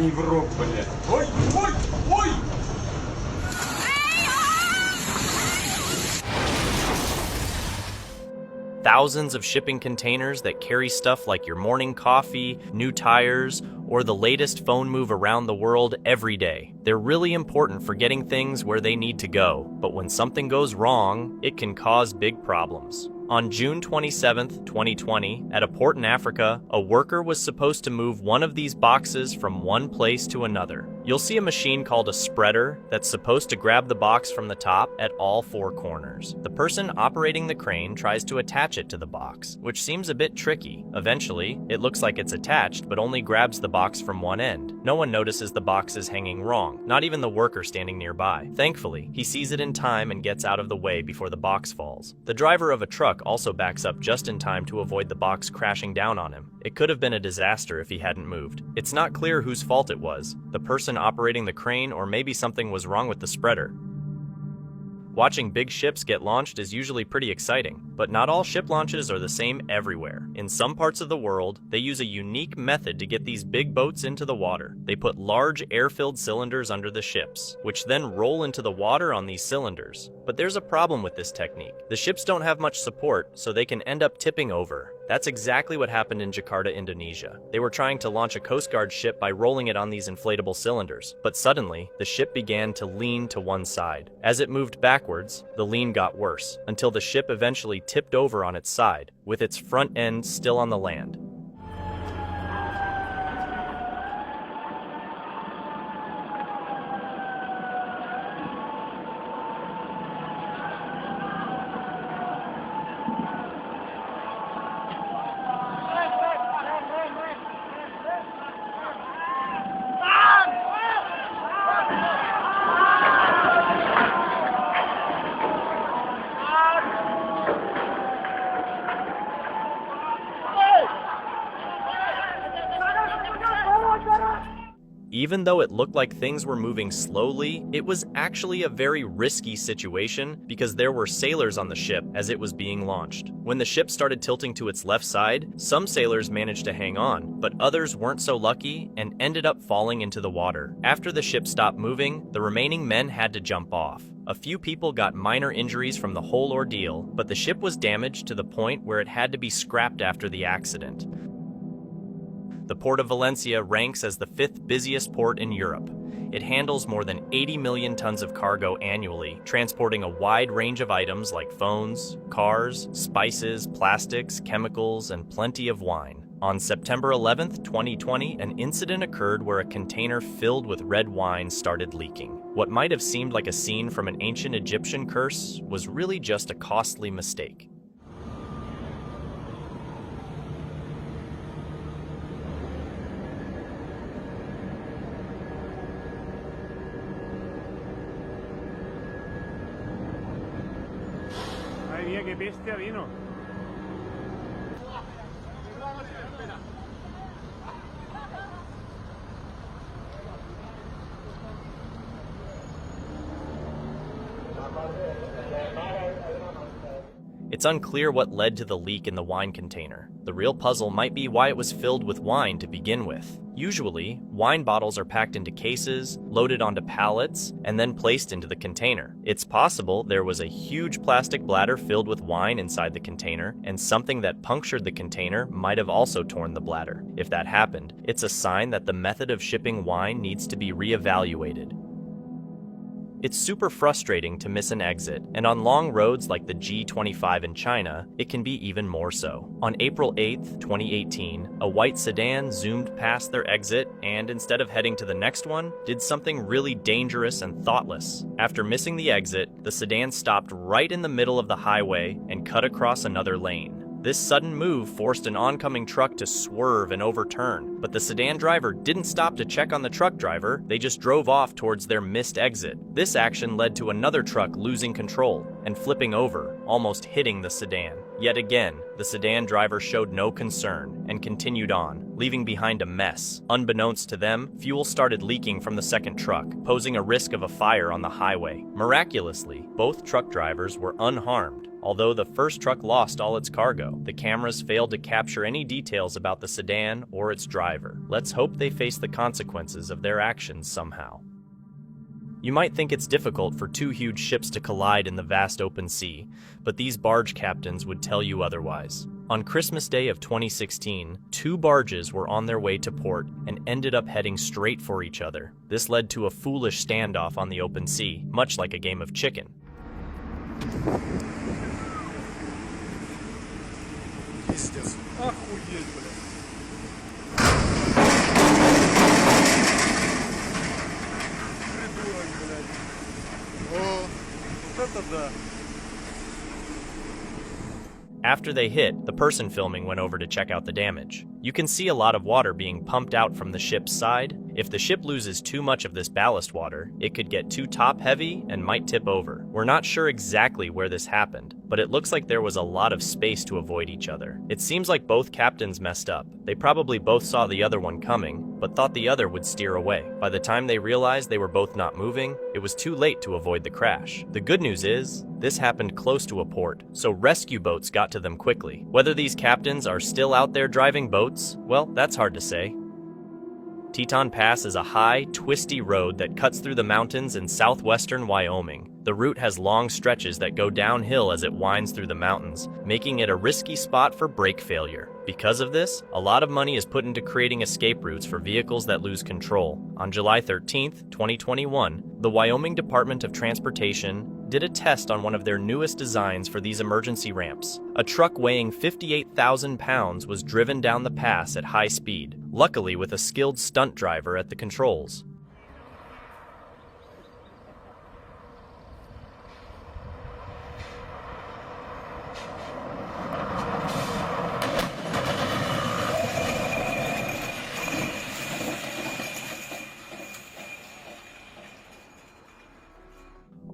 ебаный в рот, блядь. Ой, ой, ой! Thousands of shipping containers that carry stuff like your morning coffee, new tires, or the latest phone move around the world every day. They're really important for getting things where they need to go, but when something goes wrong, it can cause big problems. On June 27, 2020, at a port in Africa, a worker was supposed to move one of these boxes from one place to another. You'll see a machine called a spreader that's supposed to grab the box from the top at all four corners. The person operating the crane tries to attach it to the box, which seems a bit tricky. Eventually, it looks like it's attached but only grabs the box from one end. No one notices the box is hanging wrong, not even the worker standing nearby. Thankfully, he sees it in time and gets out of the way before the box falls. The driver of a truck also backs up just in time to avoid the box crashing down on him. It could have been a disaster if he hadn't moved. It's not clear whose fault it was, the person operating the crane, or maybe something was wrong with the spreader. Watching big ships get launched is usually pretty exciting, but not all ship launches are the same everywhere. In some parts of the world, they use a unique method to get these big boats into the water. They put large air-filled cylinders under the ships, which then roll into the water on these cylinders. But there's a problem with this technique. The ships don't have much support, so they can end up tipping over. That's exactly what happened in Jakarta, Indonesia. They were trying to launch a Coast Guard ship by rolling it on these inflatable cylinders, but suddenly, the ship began to lean to one side. As it moved backwards, the lean got worse, until the ship eventually tipped over on its side, with its front end still on the land. Even though it looked like things were moving slowly, it was actually a very risky situation because there were sailors on the ship as it was being launched. When the ship started tilting to its left side, some sailors managed to hang on, but others weren't so lucky and ended up falling into the water. After the ship stopped moving, the remaining men had to jump off. A few people got minor injuries from the whole ordeal, but the ship was damaged to the point where it had to be scrapped after the accident. The Port of Valencia ranks as the 5th busiest port in Europe. It handles more than 80 million tons of cargo annually, transporting a wide range of items like phones, cars, spices, plastics, chemicals, and plenty of wine. On September 11, 2020, an incident occurred where a container filled with red wine started leaking. What might have seemed like a scene from an ancient Egyptian curse was really just a costly mistake. Qué bestia vino. It's unclear what led to the leak in the wine container. The real puzzle might be why it was filled with wine to begin with. Usually, wine bottles are packed into cases, loaded onto pallets, and then placed into the container. It's possible there was a huge plastic bladder filled with wine inside the container, and something that punctured the container might have also torn the bladder. If that happened, it's a sign that the method of shipping wine needs to be reevaluated. It's super frustrating to miss an exit, and on long roads like the G25 in China, it can be even more so. On April 8, 2018, a white sedan zoomed past their exit and, instead of heading to the next one, did something really dangerous and thoughtless. After missing the exit, the sedan stopped right in the middle of the highway and cut across another lane. This sudden move forced an oncoming truck to swerve and overturn, but the sedan driver didn't stop to check on the truck driver, they just drove off towards their missed exit. This action led to another truck losing control and flipping over, almost hitting the sedan. Yet again, the sedan driver showed no concern and continued on, leaving behind a mess. Unbeknownst to them, fuel started leaking from the second truck, posing a risk of a fire on the highway. Miraculously, both truck drivers were unharmed. Although the first truck lost all its cargo, the cameras failed to capture any details about the sedan or its driver. Let's hope they face the consequences of their actions somehow. You might think it's difficult for two huge ships to collide in the vast open sea, but these barge captains would tell you otherwise. On Christmas Day of 2016, two barges were on their way to port and ended up heading straight for each other. This led to a foolish standoff on the open sea, much like a game of chicken. Пиздец. Охуеть, блядь. Придурок, блядь. О, вот это да. After they hit, the person filming went over to check out the damage. You can see a lot of water being pumped out from the ship's side. If the ship loses too much of this ballast water, it could get too top-heavy and might tip over. We're not sure exactly where this happened, but it looks like there was a lot of space to avoid each other. It seems like both captains messed up. They probably both saw the other one coming, but thought the other would steer away. By the time they realized they were both not moving, it was too late to avoid the crash. The good news is, this happened close to a port, so rescue boats got to them quickly. Whether these captains are still out there driving boats, well, that's hard to say. Teton Pass is a high, twisty road that cuts through the mountains in southwestern Wyoming. The route has long stretches that go downhill as it winds through the mountains, making it a risky spot for brake failure. Because of this, a lot of money is put into creating escape routes for vehicles that lose control. On July 13, 2021, the Wyoming Department of Transportation did a test on one of their newest designs for these emergency ramps. A truck weighing 58,000 pounds was driven down the pass at high speed, luckily with a skilled stunt driver at the controls.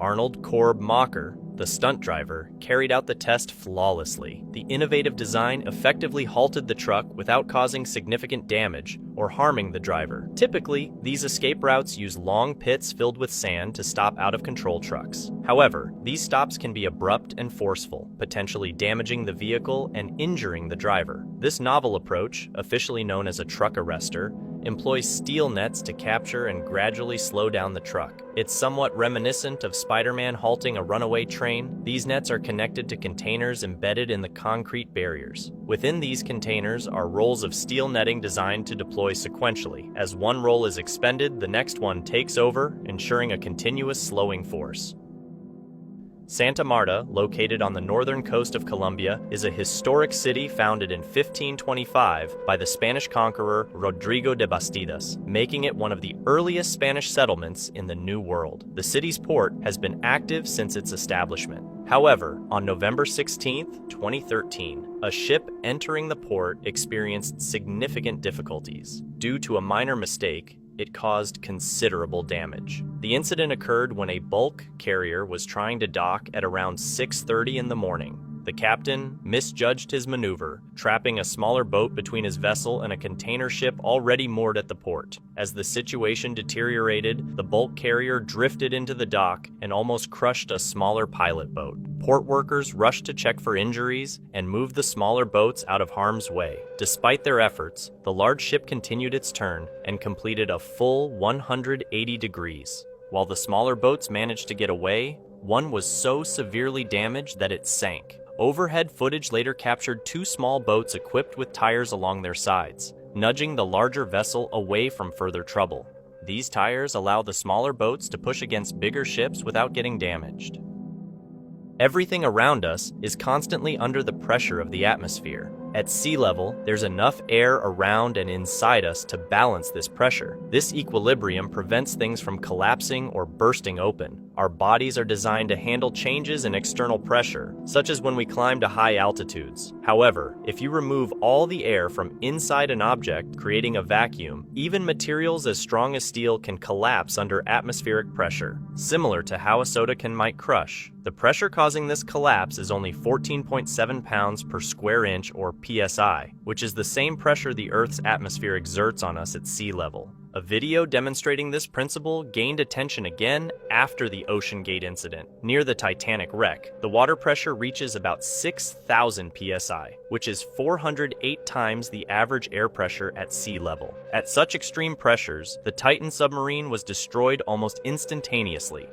Arnold Korb Mocker, the stunt driver, carried out the test flawlessly. The innovative design effectively halted the truck without causing significant damage or harming the driver. Typically, these escape routes use long pits filled with sand to stop out-of-control trucks. However, these stops can be abrupt and forceful, potentially damaging the vehicle and injuring the driver. This novel approach, officially known as a truck arrestor, employs steel nets to capture and gradually slow down the truck. It's somewhat reminiscent of Spider-Man halting a runaway train. These nets are connected to containers embedded in the concrete barriers. Within these containers are rolls of steel netting designed to deploy sequentially. As one roll is expended, the next one takes over, ensuring a continuous slowing force. Santa Marta, located on the northern coast of Colombia, is a historic city founded in 1525 by the Spanish conqueror Rodrigo de Bastidas, making it one of the earliest Spanish settlements in the New World. The city's port has been active since its establishment. However, on November 16, 2013, a ship entering the port experienced significant difficulties. Due to a minor mistake, it caused considerable damage. The incident occurred when a bulk carrier was trying to dock at around 6:30 in the morning. The captain misjudged his maneuver, trapping a smaller boat between his vessel and a container ship already moored at the port. As the situation deteriorated, the bulk carrier drifted into the dock and almost crushed a smaller pilot boat. Port workers rushed to check for injuries and move the smaller boats out of harm's way. Despite their efforts, the large ship continued its turn and completed a full 180 degrees. While the smaller boats managed to get away, one was so severely damaged that it sank. Overhead footage later captured two small boats equipped with tires along their sides, nudging the larger vessel away from further trouble. These tires allow the smaller boats to push against bigger ships without getting damaged. Everything around us is constantly under the pressure of the atmosphere. At sea level, there's enough air around and inside us to balance this pressure. This equilibrium prevents things from collapsing or bursting open. Our bodies are designed to handle changes in external pressure, such as when we climb to high altitudes. However, if you remove all the air from inside an object, creating a vacuum, even materials as strong as steel can collapse under atmospheric pressure, similar to how a soda can might crush. The pressure causing this collapse is only 14.7 pounds per square inch, or PSI, which is the same pressure the Earth's atmosphere exerts on us at sea level. A video demonstrating this principle gained attention again after the Ocean Gate incident. Near the Titanic wreck, the water pressure reaches about 6,000 psi, which is 408 times the average air pressure at sea level. At such extreme pressures, the Titan submarine was destroyed almost instantaneously.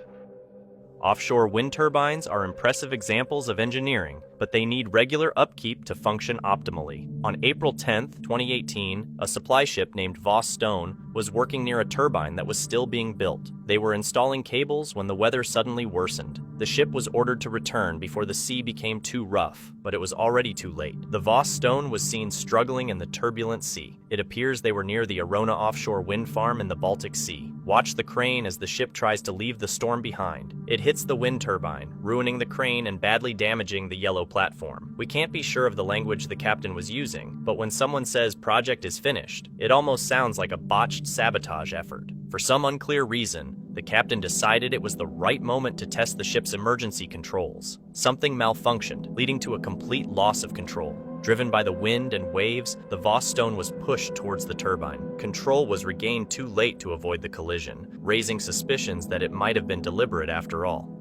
Offshore wind turbines are impressive examples of engineering, but they need regular upkeep to function optimally. On April 10, 2018, a supply ship named Voss Stone was working near a turbine that was still being built. They were installing cables when the weather suddenly worsened. The ship was ordered to return before the sea became too rough, but it was already too late. The Voss Stone was seen struggling in the turbulent sea. It appears they were near the Arona offshore wind farm in the Baltic Sea. Watch the crane as the ship tries to leave the storm behind. It hits the wind turbine, ruining the crane and badly damaging the yellow platform. We can't be sure of the language the captain was using, but when someone says project is finished, it almost sounds like a botched sabotage effort. For some unclear reason, the captain decided it was the right moment to test the ship's emergency controls. Something malfunctioned, leading to a complete loss of control. Driven by the wind and waves, the Voss Stone was pushed towards the turbine. Control was regained too late to avoid the collision, raising suspicions that it might have been deliberate after all.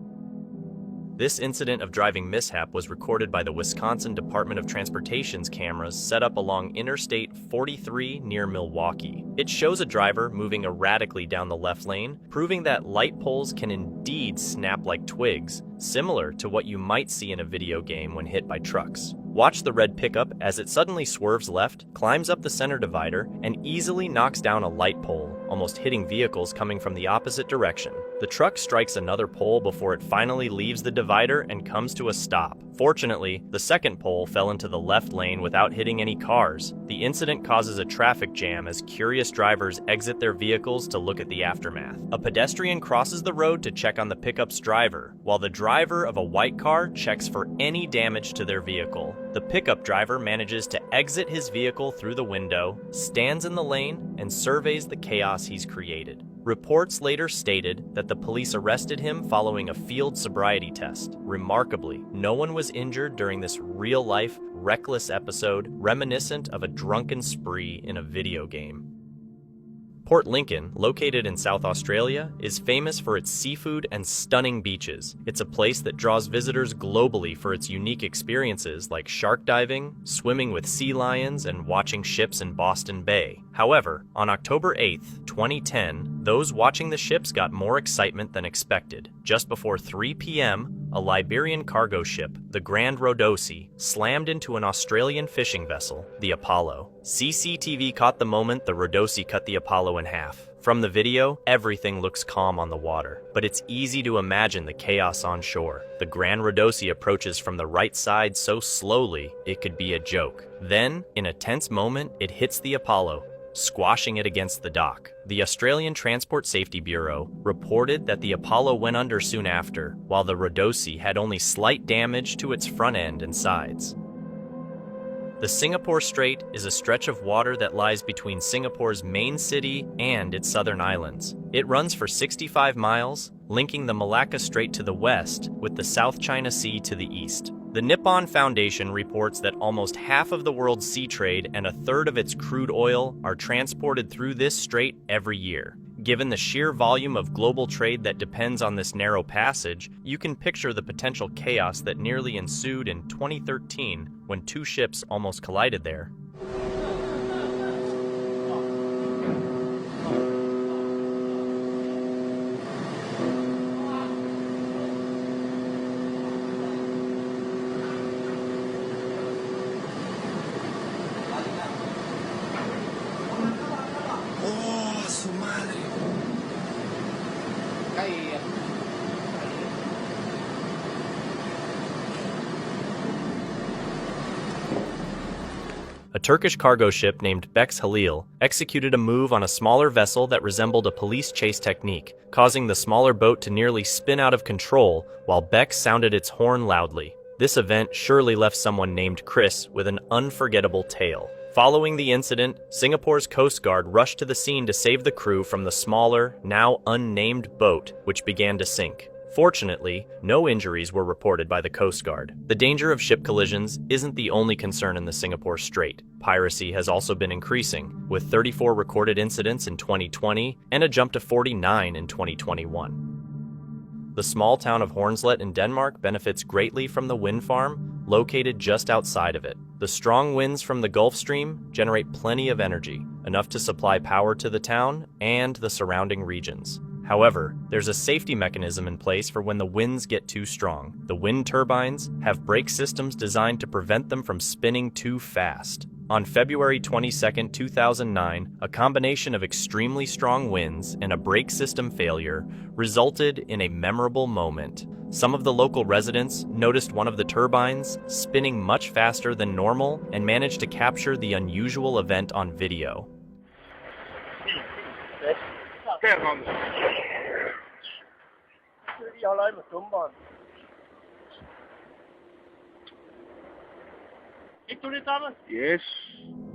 This incident of driving mishap was recorded by the Wisconsin Department of Transportation's cameras set up along Interstate 43 near Milwaukee. It shows a driver moving erratically down the left lane, proving that light poles can indeed snap like twigs, similar to what you might see in a video game when hit by trucks. Watch the red pickup as it suddenly swerves left, climbs up the center divider, and easily knocks down a light pole, almost hitting vehicles coming from the opposite direction. The truck strikes another pole before it finally leaves the divider and comes to a stop. Fortunately, the second pole fell into the left lane without hitting any cars. The incident causes a traffic jam as curious drivers exit their vehicles to look at the aftermath. A pedestrian crosses the road to check on the pickup's driver, while the driver of a white car checks for any damage to their vehicle. The pickup driver manages to exit his vehicle through the window, stands in the lane, and surveys the chaos he's created. Reports later stated that the police arrested him following a field sobriety test. Remarkably, no one was injured during this real-life, reckless episode reminiscent of a drunken spree in a video game. Port Lincoln, located in South Australia, is famous for its seafood and stunning beaches. It's a place that draws visitors globally for its unique experiences like shark diving, swimming with sea lions, and watching ships in Boston Bay. However, on October 8, 2010, those watching the ships got more excitement than expected. Just before 3 p.m., a Liberian cargo ship, the Grand Rodosi, slammed into an Australian fishing vessel, the Apollo. CCTV caught the moment the Rodosi cut the Apollo in half. From the video, everything looks calm on the water, but it's easy to imagine the chaos on shore. The Grand Rodosi approaches from the right side so slowly, it could be a joke. Then, in a tense moment, it hits the Apollo, squashing it against the dock. The Australian Transport Safety Bureau reported that the Apollo went under soon after, while the Rodosi had only slight damage to its front end and sides. The Singapore Strait is a stretch of water that lies between Singapore's main city and its southern islands. It runs for 65 miles, linking the Malacca Strait to the west with the South China Sea to the east. The Nippon Foundation reports that almost half of the world's sea trade and a third of its crude oil are transported through this strait every year. Given the sheer volume of global trade that depends on this narrow passage, you can picture the potential chaos that nearly ensued in 2013 when two ships almost collided there. A Turkish cargo ship named Bex Halil executed a move on a smaller vessel that resembled a police chase technique, causing the smaller boat to nearly spin out of control while Bex sounded its horn loudly. This event surely left someone named Chris with an unforgettable tale. Following the incident, Singapore's Coast Guard rushed to the scene to save the crew from the smaller, now unnamed boat, which began to sink. Fortunately, no injuries were reported by the Coast Guard. The danger of ship collisions isn't the only concern in the Singapore Strait. Piracy has also been increasing, with 34 recorded incidents in 2020 and a jump to 49 in 2021. The small town of Hornslet in Denmark benefits greatly from the wind farm located just outside of it. The strong winds from the Gulf Stream generate plenty of energy, enough to supply power to the town and the surrounding regions. However, there's a safety mechanism in place for when the winds get too strong. The wind turbines have brake systems designed to prevent them from spinning too fast. On February 22, 2009, a combination of extremely strong winds and a brake system failure resulted in a memorable moment. Some of the local residents noticed one of the turbines spinning much faster than normal and managed to capture the unusual event on video. Yes.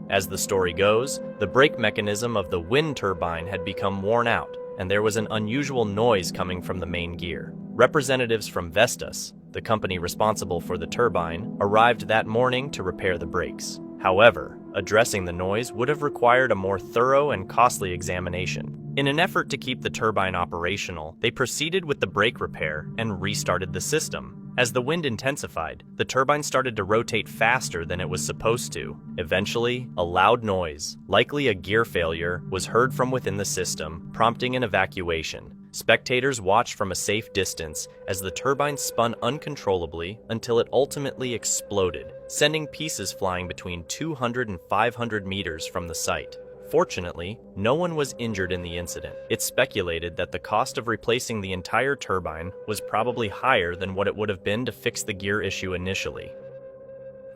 As the story goes, the brake mechanism of the wind turbine had become worn out, and there was an unusual noise coming from the main gear. Representatives from Vestas, the company responsible for the turbine, arrived that morning to repair the brakes. However, addressing the noise would have required a more thorough and costly examination. In an effort to keep the turbine operational, they proceeded with the brake repair and restarted the system. As the wind intensified, the turbine started to rotate faster than it was supposed to. Eventually, a loud noise, likely a gear failure, was heard from within the system, prompting an evacuation. Spectators watched from a safe distance as the turbine spun uncontrollably until it ultimately exploded, sending pieces flying between 200 and 500 meters from the site. Fortunately, no one was injured in the incident. It's speculated that the cost of replacing the entire turbine was probably higher than what it would have been to fix the gear issue initially.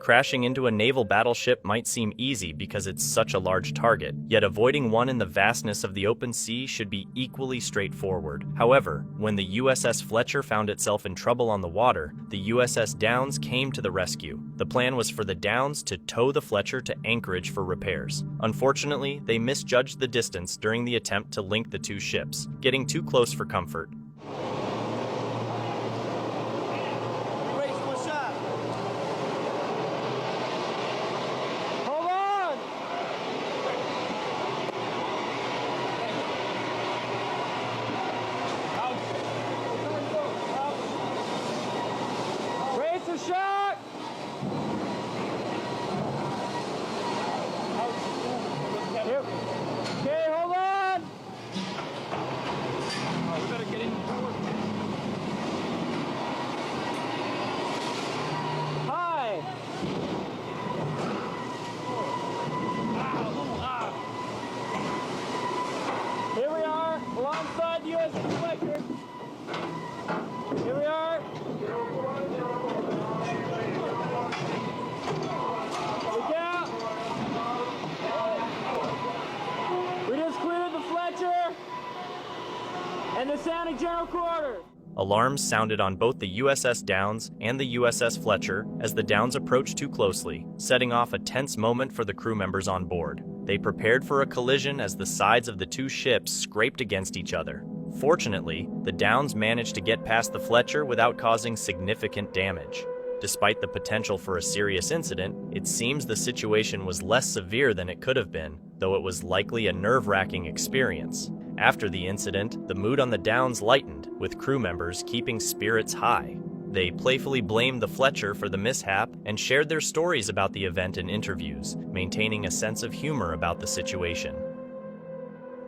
Crashing into a naval battleship might seem easy because it's such a large target, yet avoiding one in the vastness of the open sea should be equally straightforward. However, when the USS Fletcher found itself in trouble on the water, the USS Downes came to the rescue. The plan was for the Downes to tow the Fletcher to Anchorage for repairs. Unfortunately, they misjudged the distance during the attempt to link the two ships, getting too close for comfort. Shot! Okay, hold on! We better get in forward. Hi! Here we are, alongside the USS Fletcher. Here we are. Look out! We just cleared the Fletcher and the Sounding General Quarters. Alarms sounded on both the USS Downes and the USS Fletcher as the Downes approached too closely, setting off a tense moment for the crew members on board. They prepared for a collision as the sides of the two ships scraped against each other. Fortunately, the Downes managed to get past the Fletcher without causing significant damage. Despite the potential for a serious incident, it seems the situation was less severe than it could have been, though it was likely a nerve-wracking experience. After the incident, the mood on the Downes lightened, with crew members keeping spirits high. They playfully blamed the Fletcher for the mishap and shared their stories about the event in interviews, maintaining a sense of humor about the situation.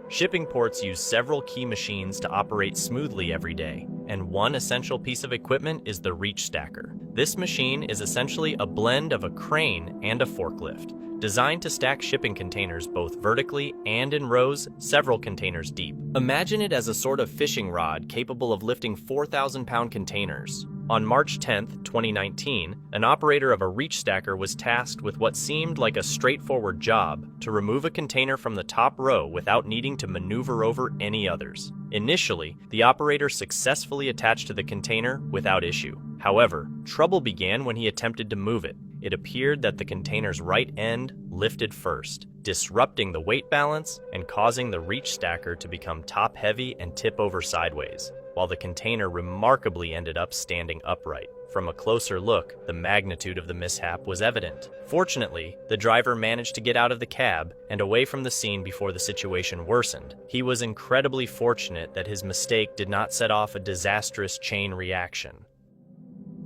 Shipping ports use several key machines to operate smoothly every day, and one essential piece of equipment is the reach stacker. This machine is essentially a blend of a crane and a forklift, designed to stack shipping containers both vertically and in rows several containers deep. Imagine it as a sort of fishing rod capable of lifting 4,000-pound containers. On March 10, 2019, an operator of a reach stacker was tasked with what seemed like a straightforward job to remove a container from the top row without needing to maneuver over any others. Initially, the operator successfully attached to the container without issue. However, trouble began when he attempted to move it. It appeared that the container's right end lifted first, disrupting the weight balance and causing the reach stacker to become top-heavy and tip over sideways. while the container remarkably ended up standing upright. From a closer look, the magnitude of the mishap was evident. Fortunately, the driver managed to get out of the cab and away from the scene before the situation worsened. He was incredibly fortunate that his mistake did not set off a disastrous chain reaction.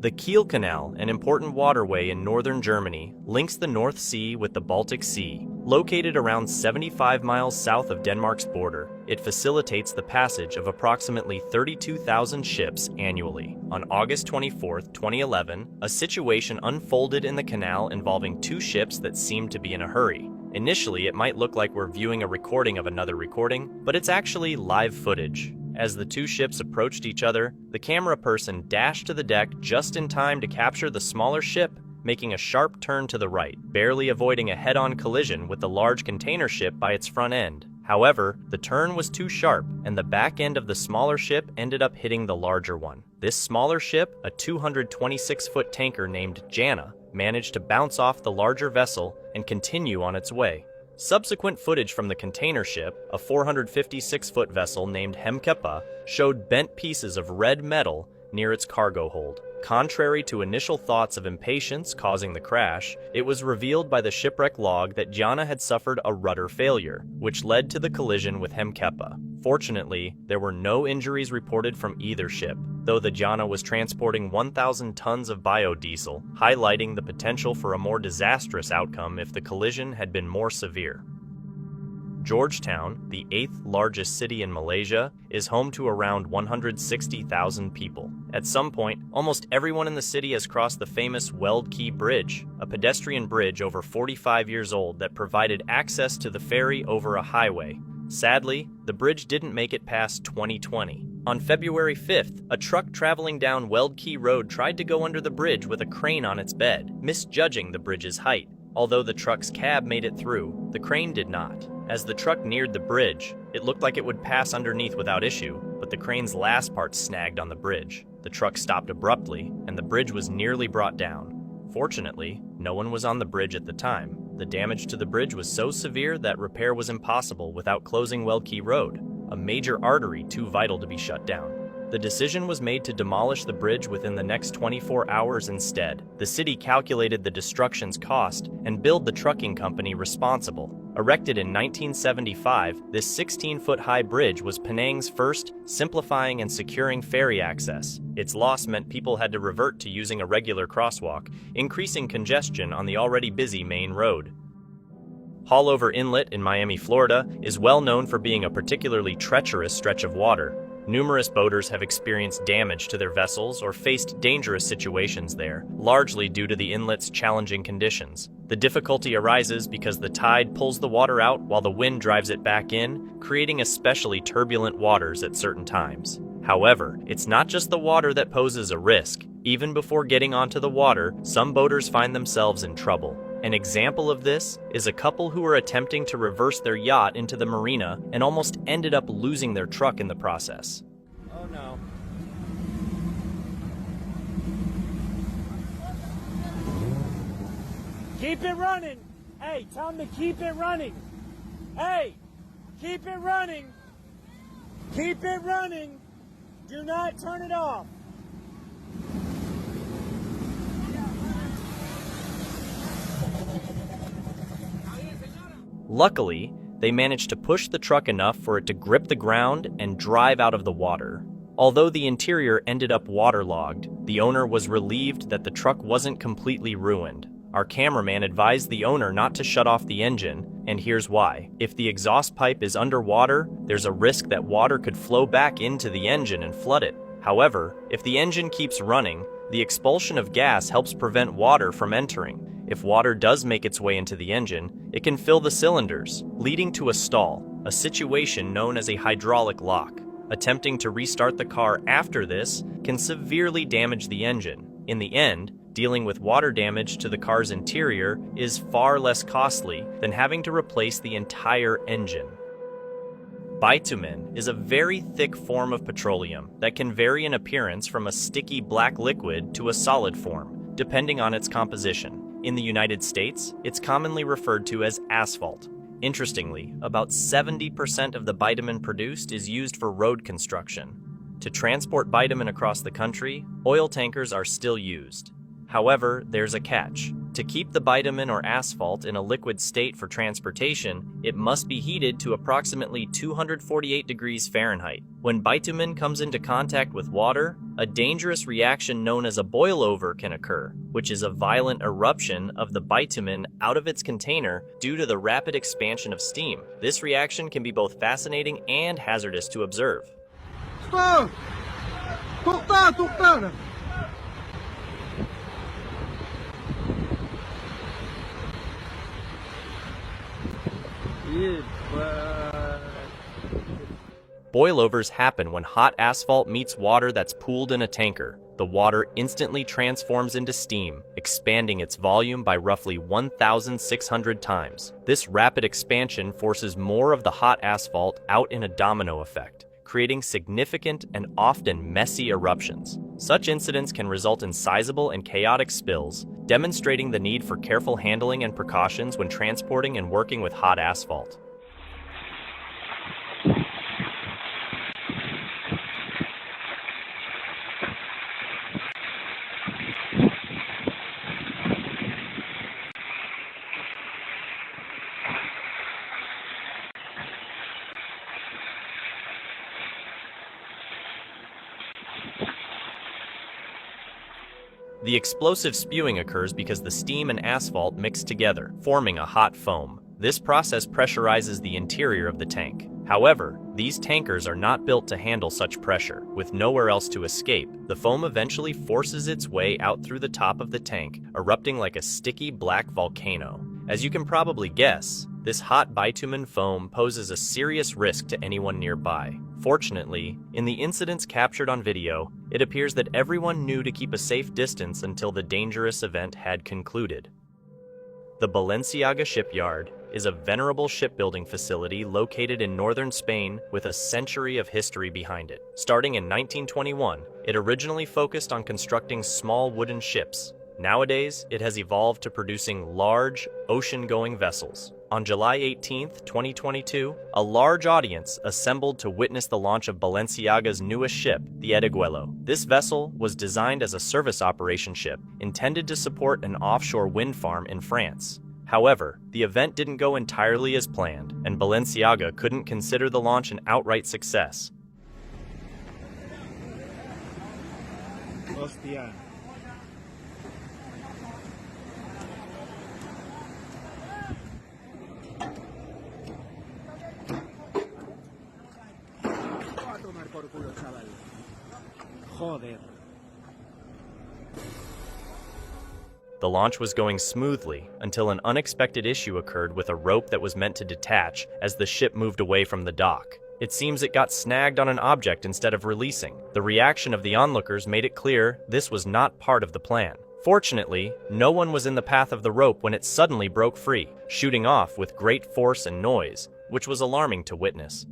The Kiel Canal, an important waterway in northern Germany, links the North Sea with the Baltic Sea. Located around 75 miles south of Denmark's border, it facilitates the passage of approximately 32,000 ships annually. On August 24, 2011, a situation unfolded in the canal involving two ships that seemed to be in a hurry. Initially, it might look like we're viewing a recording of another recording, but it's actually live footage. As the two ships approached each other, the camera person dashed to the deck just in time to capture the smaller ship, making a sharp turn to the right, barely avoiding a head-on collision with the large container ship by its front end. However, the turn was too sharp, and the back end of the smaller ship ended up hitting the larger one. This smaller ship, a 226-foot tanker named Jana, managed to bounce off the larger vessel and continue on its way. Subsequent footage from the container ship, a 456-foot vessel named Hemkepa, showed bent pieces of red metal near its cargo hold. Contrary to initial thoughts of impatience causing the crash, it was revealed by the shipwreck log that Jana had suffered a rudder failure, which led to the collision with Hemkepa. Fortunately, there were no injuries reported from either ship, though the Jana was transporting 1,000 tons of biodiesel, highlighting the potential for a more disastrous outcome if the collision had been more severe. Georgetown, the 8th largest city in Malaysia, is home to around 160,000 people. At some point, almost everyone in the city has crossed the famous Weld Key Bridge, a pedestrian bridge over 45 years old that provided access to the ferry over a highway. Sadly, the bridge didn't make it past 2020. On February 5th, a truck traveling down Weld Key Road tried to go under the bridge with a crane on its bed, misjudging the bridge's height. Although the truck's cab made it through, the crane did not. As the truck neared the bridge, it looked like it would pass underneath without issue, but the crane's last part snagged on the bridge. The truck stopped abruptly, and the bridge was nearly brought down. Fortunately, no one was on the bridge at the time. The damage to the bridge was so severe that repair was impossible without closing Weld Key Road, a major artery too vital to be shut down. The decision was made to demolish the bridge within the next 24 hours instead. The city calculated the destruction's cost and billed the trucking company responsible. Erected in 1975, this 16-foot-high bridge was Penang's first, simplifying and securing ferry access. Its loss meant people had to revert to using a regular crosswalk, increasing congestion on the already busy main road. Haulover Inlet in Miami, Florida, is well known for being a particularly treacherous stretch of water. Numerous boaters have experienced damage to their vessels or faced dangerous situations there, largely due to the inlet's challenging conditions. The difficulty arises because the tide pulls the water out while the wind drives it back in, creating especially turbulent waters at certain times. However, it's not just the water that poses a risk. Even before getting onto the water, some boaters find themselves in trouble. An example of this is a couple who were attempting to reverse their yacht into the marina and almost ended up losing their truck in the process. Oh no. Keep it running! Hey, tell them to keep it running! Hey! Keep it running! Keep it running! Do not turn it off! Luckily, they managed to push the truck enough for it to grip the ground and drive out of the water. Although the interior ended up waterlogged, the owner was relieved that the truck wasn't completely ruined. Our cameraman advised the owner not to shut off the engine, and here's why. If the exhaust pipe is underwater, there's a risk that water could flow back into the engine and flood it. However, if the engine keeps running, the expulsion of gas helps prevent water from entering. If water does make its way into the engine, it can fill the cylinders, leading to a stall, a situation known as a hydraulic lock. Attempting to restart the car after this can severely damage the engine. In the end, dealing with water damage to the car's interior is far less costly than having to replace the entire engine. Bitumen is a very thick form of petroleum that can vary in appearance from a sticky black liquid to a solid form, depending on its composition. In the United States, it's commonly referred to as asphalt. Interestingly, about 70% of the bitumen produced is used for road construction. To transport bitumen across the country, oil tankers are still used. However, there's a catch. To keep the bitumen or asphalt in a liquid state for transportation, it must be heated to approximately 248 degrees Fahrenheit. When bitumen comes into contact with water, a dangerous reaction known as a boilover can occur, which is a violent eruption of the bitumen out of its container due to the rapid expansion of steam. This reaction can be both fascinating and hazardous to observe. Stop! Toqtar! Boilovers happen when hot asphalt meets water that's pooled in a tanker. The water instantly transforms into steam, expanding its volume by roughly 1,600 times. This rapid expansion forces more of the hot asphalt out in a domino effect, creating significant and often messy eruptions. Such incidents can result in sizable and chaotic spills, demonstrating the need for careful handling and precautions when transporting and working with hot asphalt. The explosive spewing occurs because the steam and asphalt mix together, forming a hot foam. This process pressurizes the interior of the tank. However, these tankers are not built to handle such pressure. With nowhere else to escape, the foam eventually forces its way out through the top of the tank, erupting like a sticky black volcano. As you can probably guess, this hot bitumen foam poses a serious risk to anyone nearby. Fortunately, in the incidents captured on video, it appears that everyone knew to keep a safe distance until the dangerous event had concluded. The Balenciaga shipyard is a venerable shipbuilding facility located in northern Spain with a century of history behind it. Starting in 1921, it originally focused on constructing small wooden ships. Nowadays, it has evolved to producing large, ocean-going vessels. On July 18, 2022, a large audience assembled to witness the launch of Balenciaga's newest ship, the Edeguelo. This vessel was designed as a service operation ship, intended to support an offshore wind farm in France. However, the event didn't go entirely as planned, and Balenciaga couldn't consider the launch an outright success. Hostia. Joder. The launch was going smoothly until an unexpected issue occurred with a rope that was meant to detach as the ship moved away from the dock. It seems it got snagged on an object instead of releasing. The reaction of the onlookers made it clear this was not part of the plan. Fortunately, no one was in the path of the rope when it suddenly broke free, shooting off with great force and noise, which was alarming to witness.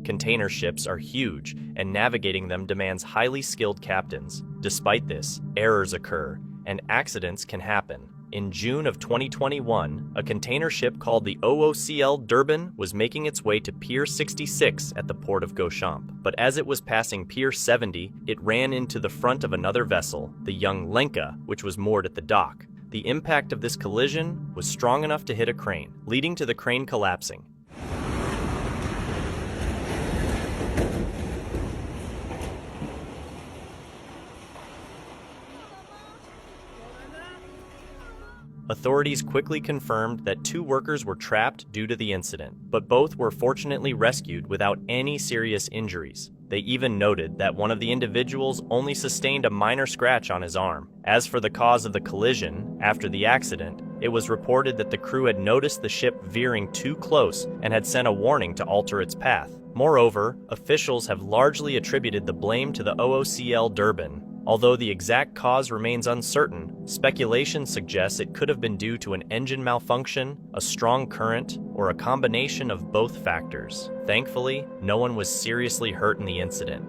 Container ships are huge, and navigating them demands highly skilled captains. Despite this, errors occur, and accidents can happen. In June of 2021, a container ship called the OOCL Durban was making its way to Pier 66 at the port of Gauchamp. But as it was passing Pier 70, it ran into the front of another vessel, the Young Lenka, which was moored at the dock. The impact of this collision was strong enough to hit a crane, leading to the crane collapsing. Authorities quickly confirmed that 2 workers were trapped due to the incident, but both were fortunately rescued without any serious injuries. They even noted that one of the individuals only sustained a minor scratch on his arm. As for the cause of the collision, after the accident, it was reported that the crew had noticed the ship veering too close and had sent a warning to alter its path. Moreover, officials have largely attributed the blame to the OOCL Durban. Although the exact cause remains uncertain, speculation suggests it could have been due to an engine malfunction, a strong current, or a combination of both factors. Thankfully, no one was seriously hurt in the incident.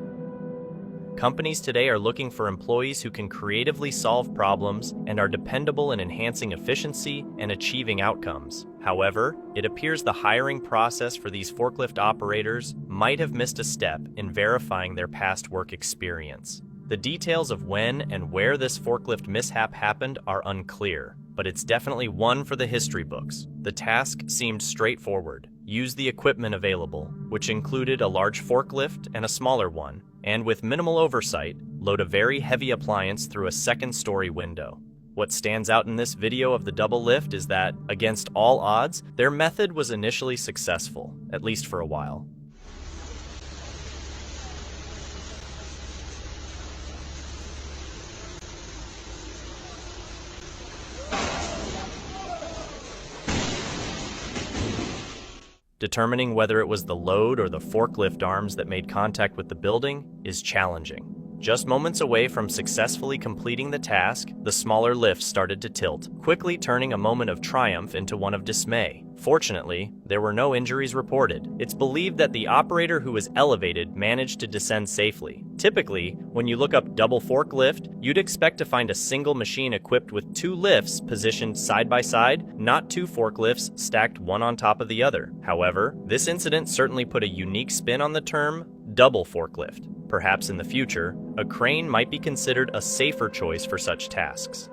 Companies today are looking for employees who can creatively solve problems and are dependable in enhancing efficiency and achieving outcomes. However, it appears the hiring process for these forklift operators might have missed a step in verifying their past work experience. The details of when and where this forklift mishap happened are unclear, but it's definitely one for the history books. The task seemed straightforward. Use the equipment available, which included a large forklift and a smaller one, and with minimal oversight, load a very heavy appliance through a second-story window. What stands out in this video of the double lift is that, against all odds, their method was initially successful, at least for a while. Determining whether it was the load or the forklift arms that made contact with the building is challenging. Just moments away from successfully completing the task, the smaller lift started to tilt, quickly turning a moment of triumph into one of dismay. Fortunately, there were no injuries reported. It's believed that the operator who was elevated managed to descend safely. Typically, when you look up double forklift, you'd expect to find a single machine equipped with two lifts positioned side by side, not two forklifts stacked one on top of the other. However, this incident certainly put a unique spin on the term double forklift. Perhaps in the future, a crane might be considered a safer choice for such tasks.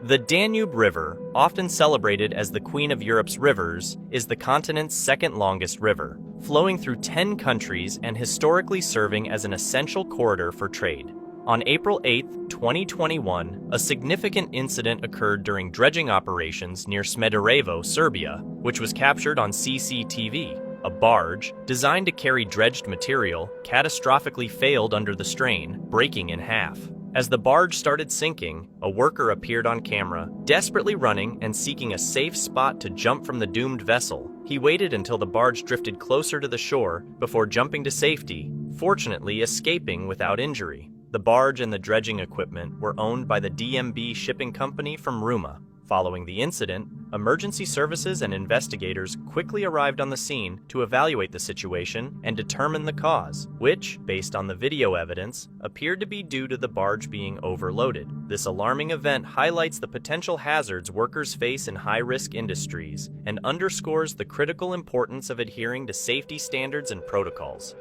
The Danube River, often celebrated as the Queen of Europe's rivers, is the continent's second longest river, flowing through 10 countries and historically serving as an essential corridor for trade. On April 8, 2021, a significant incident occurred during dredging operations near Smederevo, Serbia, which was captured on CCTV. A barge, designed to carry dredged material, catastrophically failed under the strain, breaking in half. As the barge started sinking, a worker appeared on camera, desperately running and seeking a safe spot to jump from the doomed vessel. He waited until the barge drifted closer to the shore before jumping to safety, fortunately escaping without injury. The barge and the dredging equipment were owned by the DMB shipping company from Ruma. Following the incident, emergency services and investigators quickly arrived on the scene to evaluate the situation and determine the cause, which, based on the video evidence, appeared to be due to the barge being overloaded. This alarming event highlights the potential hazards workers face in high-risk industries and underscores the critical importance of adhering to safety standards and protocols.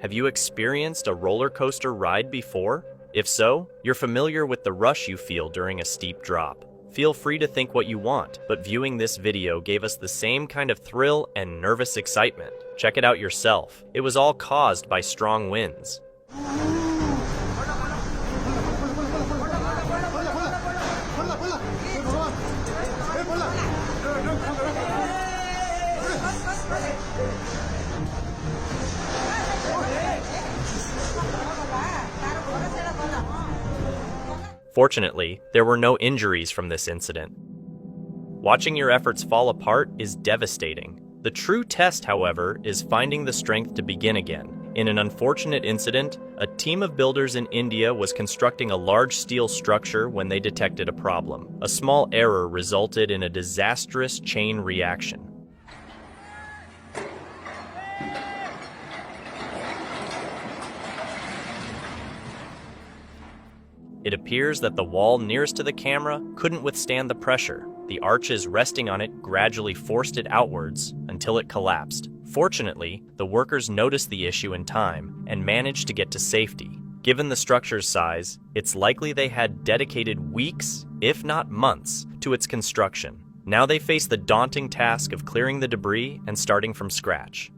Have you experienced a roller coaster ride before? If so, you're familiar with the rush you feel during a steep drop. Feel free to think what you want, but viewing this video gave us the same kind of thrill and nervous excitement. Check it out yourself. It was all caused by strong winds. Fortunately, there were no injuries from this incident. Watching your efforts fall apart is devastating. The true test, however, is finding the strength to begin again. In an unfortunate incident, a team of builders in India was constructing a large steel structure when they detected a problem. A small error resulted in a disastrous chain reaction. It appears that the wall nearest to the camera couldn't withstand the pressure. The arches resting on it gradually forced it outwards until it collapsed. Fortunately, the workers noticed the issue in time and managed to get to safety. Given the structure's size, it's likely they had dedicated weeks, if not months, to its construction. Now they face the daunting task of clearing the debris and starting from scratch.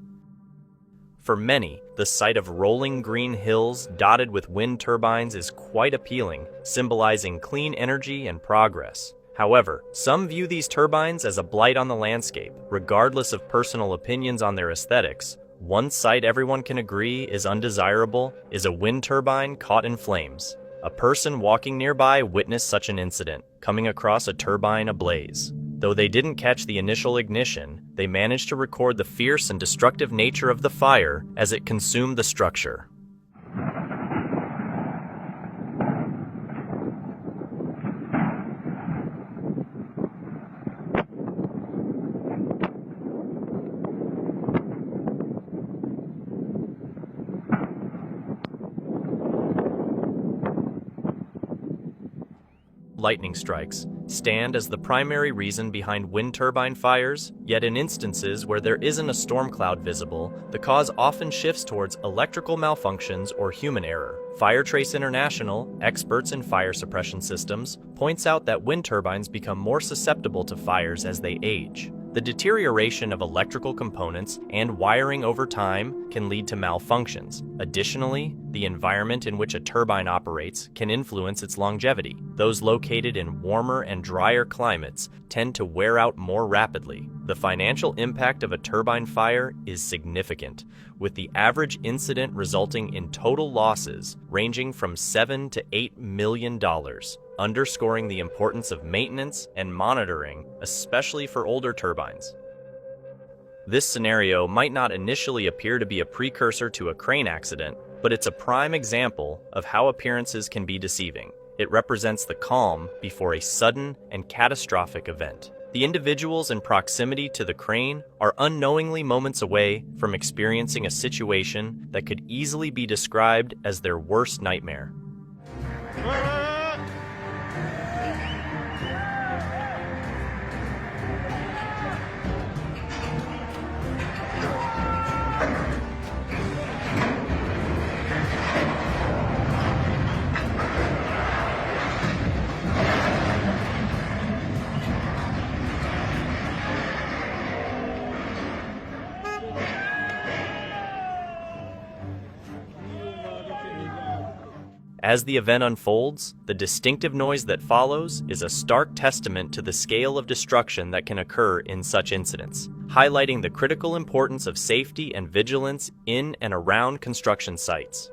For many, the sight of rolling green hills dotted with wind turbines is quite appealing, symbolizing clean energy and progress. However, some view these turbines as a blight on the landscape. Regardless of personal opinions on their aesthetics, one sight everyone can agree is undesirable is a wind turbine caught in flames. A person walking nearby witnessed such an incident, coming across a turbine ablaze. Though they didn't catch the initial ignition, they managed to record the fierce and destructive nature of the fire as it consumed the structure. lightning strikes stand as the primary reason behind wind turbine fires, yet in instances where there isn't a storm cloud visible, the cause often shifts towards electrical malfunctions or human error. FireTrace International, experts in fire suppression systems, points out that wind turbines become more susceptible to fires as they age. The deterioration of electrical components and wiring over time can lead to malfunctions. Additionally, the environment in which a turbine operates can influence its longevity. Those located in warmer and drier climates tend to wear out more rapidly. The financial impact of a turbine fire is significant, with the average incident resulting in total losses ranging from $7 to $8 million. Underscoring the importance of maintenance and monitoring, especially for older turbines. This scenario might not initially appear to be a precursor to a crane accident, but it's a prime example of how appearances can be deceiving. It represents the calm before a sudden and catastrophic event. The individuals in proximity to the crane are unknowingly moments away from experiencing a situation that could easily be described as their worst nightmare. As the event unfolds, the distinctive noise that follows is a stark testament to the scale of destruction that can occur in such incidents, highlighting the critical importance of safety and vigilance in and around construction sites.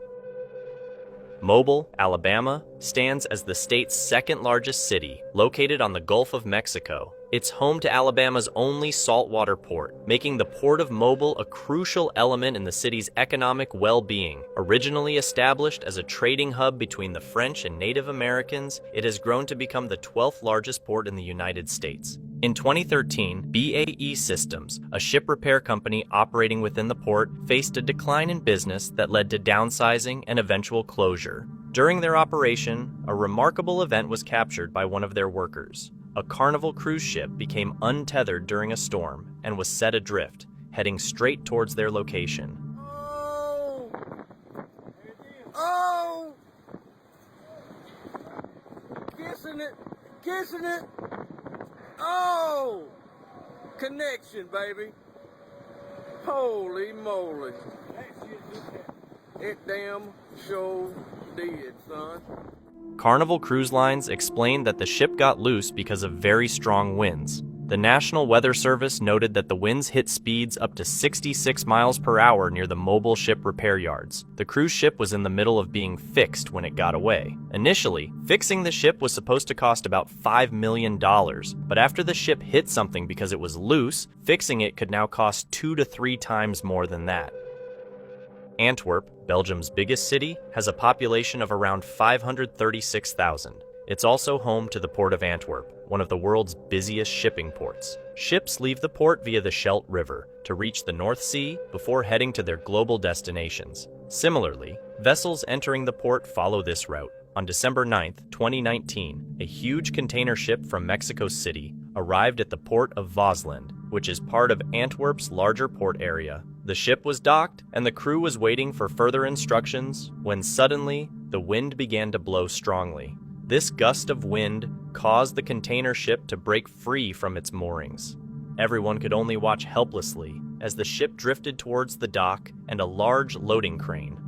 Mobile, Alabama, stands as the state's second-largest city, located on the Gulf of Mexico. It's home to Alabama's only saltwater port, making the Port of Mobile a crucial element in the city's economic well-being. Originally established as a trading hub between the French and Native Americans, it has grown to become the 12th largest port in the United States. In 2013, BAE Systems, a ship repair company operating within the port, faced a decline in business that led to downsizing and eventual closure. During their operation, a remarkable event was captured by one of their workers. A Carnival cruise ship became untethered during a storm and was set adrift, heading straight towards their location. Oh! Oh! Kissing it! Kissing it! Oh! Connection, baby. Holy moly. It damn sure did, son. Carnival Cruise Lines explained that the ship got loose because of very strong winds. The National Weather Service noted that the winds hit speeds up to 66 miles per hour near the mobile ship repair yards. The cruise ship was in the middle of being fixed when it got away. Initially, fixing the ship was supposed to cost about $5 million, but after the ship hit something because it was loose, fixing it could now cost 2 to 3 times more than that. Antwerp, Belgium's biggest city, has a population of around 536,000. It's also home to the Port of Antwerp, one of the world's busiest shipping ports. Ships leave the port via the Scheldt River to reach the North Sea before heading to their global destinations. Similarly, vessels entering the port follow this route. On December 9, 2019, a huge container ship from Mexico City arrived at the port of Vaasland, which is part of Antwerp's larger port area. The ship was docked, and the crew was waiting for further instructions when suddenly the wind began to blow strongly. This gust of wind caused the container ship to break free from its moorings. Everyone could only watch helplessly as the ship drifted towards the dock and a large loading crane.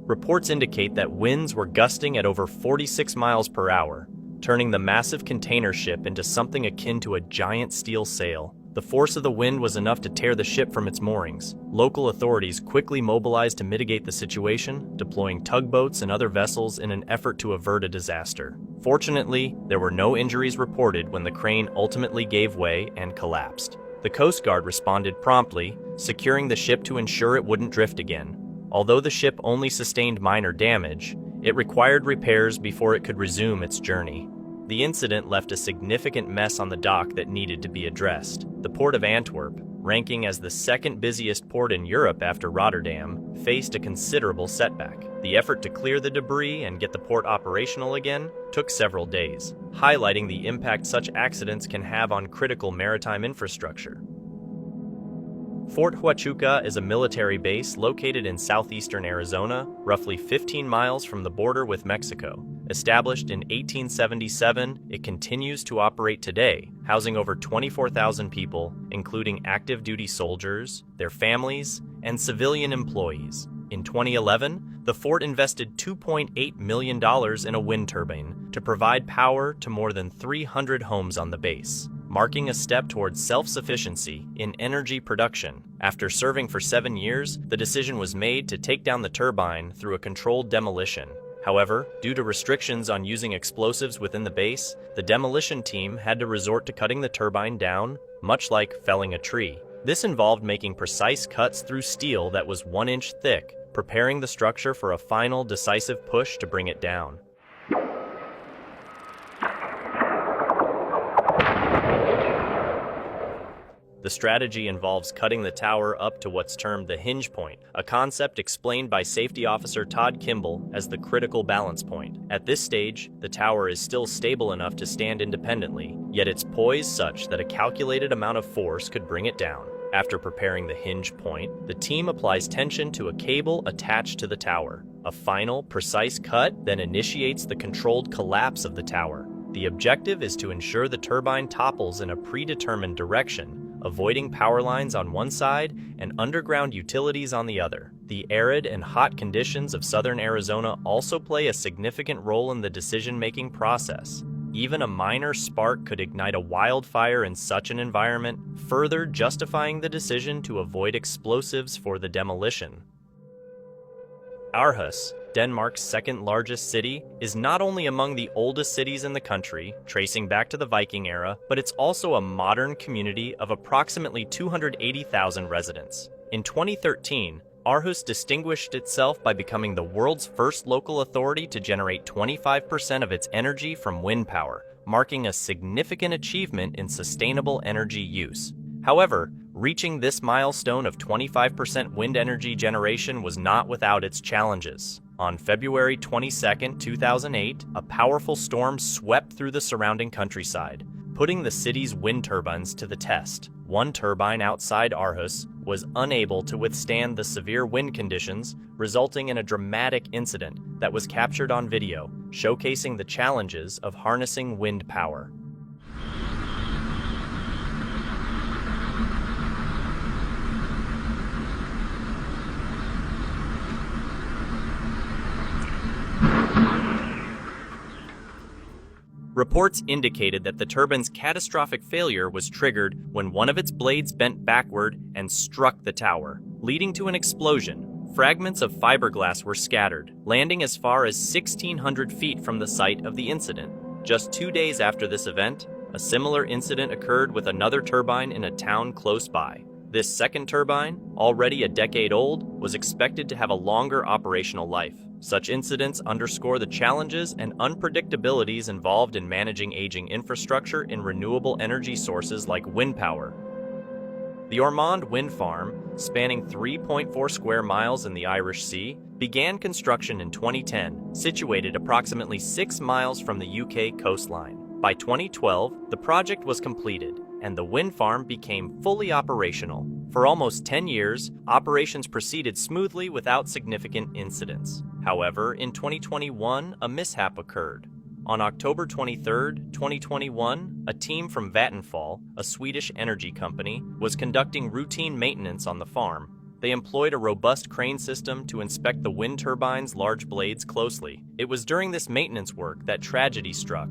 Reports indicate that winds were gusting at over 46 miles per hour, turning the massive container ship into something akin to a giant steel sail. The force of the wind was enough to tear the ship from its moorings. Local authorities quickly mobilized to mitigate the situation, deploying tugboats and other vessels in an effort to avert a disaster. Fortunately, there were no injuries reported when the crane ultimately gave way and collapsed. The Coast Guard responded promptly, securing the ship to ensure it wouldn't drift again. Although the ship only sustained minor damage, it required repairs before it could resume its journey. The incident left a significant mess on the dock that needed to be addressed. The port of Antwerp, ranking as the second busiest port in Europe after Rotterdam, faced a considerable setback. The effort to clear the debris and get the port operational again took several days, highlighting the impact such accidents can have on critical maritime infrastructure. Fort Huachuca is a military base located in southeastern Arizona, roughly 15 miles from the border with Mexico. Established in 1877, it continues to operate today, housing over 24,000 people, including active duty soldiers, their families, and civilian employees. In 2011, the fort invested $2.8 million in a wind turbine to provide power to more than 300 homes on the base, marking a step towards self-sufficiency in energy production. After serving for 7 years, the decision was made to take down the turbine through a controlled demolition. However, due to restrictions on using explosives within the base, the demolition team had to resort to cutting the turbine down, much like felling a tree. This involved making precise cuts through steel that was 1 inch thick, preparing the structure for a final decisive push to bring it down. The strategy involves cutting the tower up to what's termed the hinge point, a concept explained by Safety Officer Todd Kimball as the critical balance point. At this stage, the tower is still stable enough to stand independently, yet it's poised such that a calculated amount of force could bring it down. After preparing the hinge point, the team applies tension to a cable attached to the tower. A final, precise cut then initiates the controlled collapse of the tower. The objective is to ensure the turbine topples in a predetermined direction, avoiding power lines on one side and underground utilities on the other. The arid and hot conditions of southern Arizona also play a significant role in the decision-making process. Even a minor spark could ignite a wildfire in such an environment, further justifying the decision to avoid explosives for the demolition. Aarhus, Denmark's second largest city, is not only among the oldest cities in the country, tracing back to the Viking era, but it's also a modern community of approximately 280,000 residents. In 2013, Aarhus distinguished itself by becoming the world's first local authority to generate 25% of its energy from wind power, marking a significant achievement in sustainable energy use. However, reaching this milestone of 25% wind energy generation was not without its challenges. On February 22, 2008, a powerful storm swept through the surrounding countryside, putting the city's wind turbines to the test. One turbine outside Aarhus was unable to withstand the severe wind conditions, resulting in a dramatic incident that was captured on video, showcasing the challenges of harnessing wind power. Reports indicated that the turbine's catastrophic failure was triggered when one of its blades bent backward and struck the tower, leading to an explosion. Fragments of fiberglass were scattered, landing as far as 1,600 feet from the site of the incident. Just 2 days after this event, a similar incident occurred with another turbine in a town close by. This second turbine, already a decade old, was expected to have a longer operational life. Such incidents underscore the challenges and unpredictabilities involved in managing aging infrastructure in renewable energy sources like wind power. The Ormond Wind Farm, spanning 3.4 square miles in the Irish Sea, began construction in 2010, situated approximately 6 miles from the UK coastline. By 2012, the project was completed, and the wind farm became fully operational. For almost 10 years, operations proceeded smoothly without significant incidents. However, in 2021, a mishap occurred. On October 23, 2021, a team from Vattenfall, a Swedish energy company, was conducting routine maintenance on the farm. They employed a robust crane system to inspect the wind turbine's large blades closely. It was during this maintenance work that tragedy struck.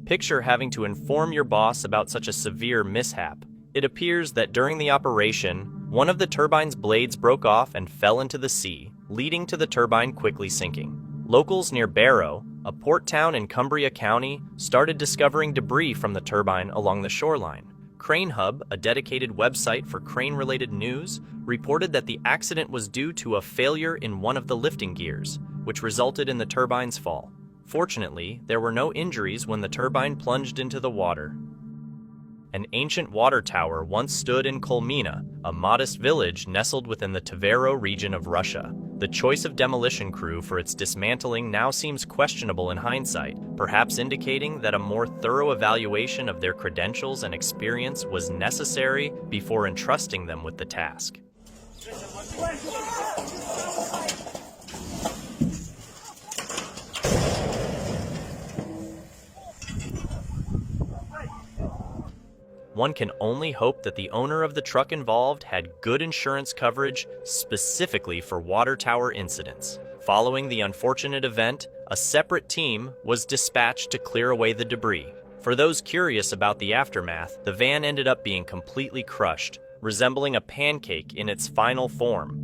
Picture having to inform your boss about such a severe mishap. It appears that during the operation, one of the turbine's blades broke off and fell into the sea, leading to the turbine quickly sinking. Locals near Barrow, a port town in Cumbria County, started discovering debris from the turbine along the shoreline. Crane Hub, a dedicated website for crane-related news, reported that the accident was due to a failure in one of the lifting gears, which resulted in the turbine's fall. Fortunately, there were no injuries when the turbine plunged into the water. An ancient water tower once stood in Kolmina, a modest village nestled within the Tvero region of Russia. The choice of demolition crew for its dismantling now seems questionable in hindsight, perhaps indicating that a more thorough evaluation of their credentials and experience was necessary before entrusting them with the task. One can only hope that the owner of the truck involved had good insurance coverage specifically for water tower incidents. Following the unfortunate event, a separate team was dispatched to clear away the debris. For those curious about the aftermath, the van ended up being completely crushed, resembling a pancake in its final form.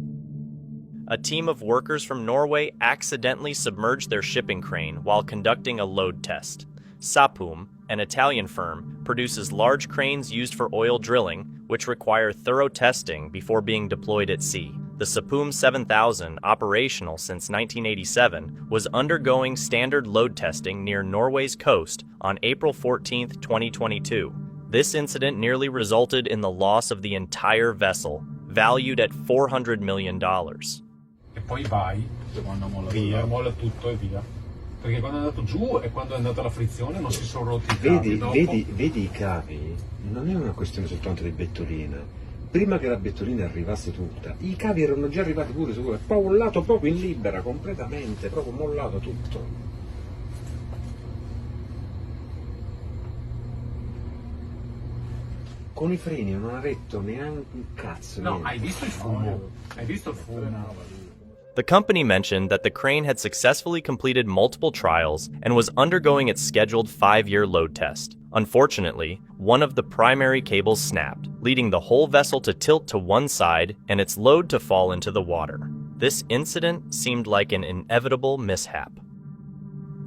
A team of workers from Norway accidentally submerged their shipping crane while conducting a load test. Sapum, an Italian firm, produces large cranes used for oil drilling, which require thorough testing before being deployed at sea. The Sapum 7000, operational since 1987, was undergoing standard load testing near Norway's coast on April 14, 2022. This incident nearly resulted in the loss of the entire vessel, valued at $400 million. E poi vai, quando molla tutto e via. Perché quando è andato giù e quando è andata la frizione non si sono rotti i cavi. Vedi i cavi? Non è una questione soltanto di bettolina. Prima che la bettolina arrivasse tutta, i cavi erano già arrivati pure su, è proprio mollato proprio in libera, completamente, proprio mollato tutto. Con i freni non ha retto neanche un cazzo. No, niente. hai visto il fumo? Hai visto il fumo? The company mentioned that the crane had successfully completed multiple trials and was undergoing its scheduled 5-year load test. Unfortunately, one of the primary cables snapped, leading the whole vessel to tilt to one side and its load to fall into the water. This incident seemed like an inevitable mishap.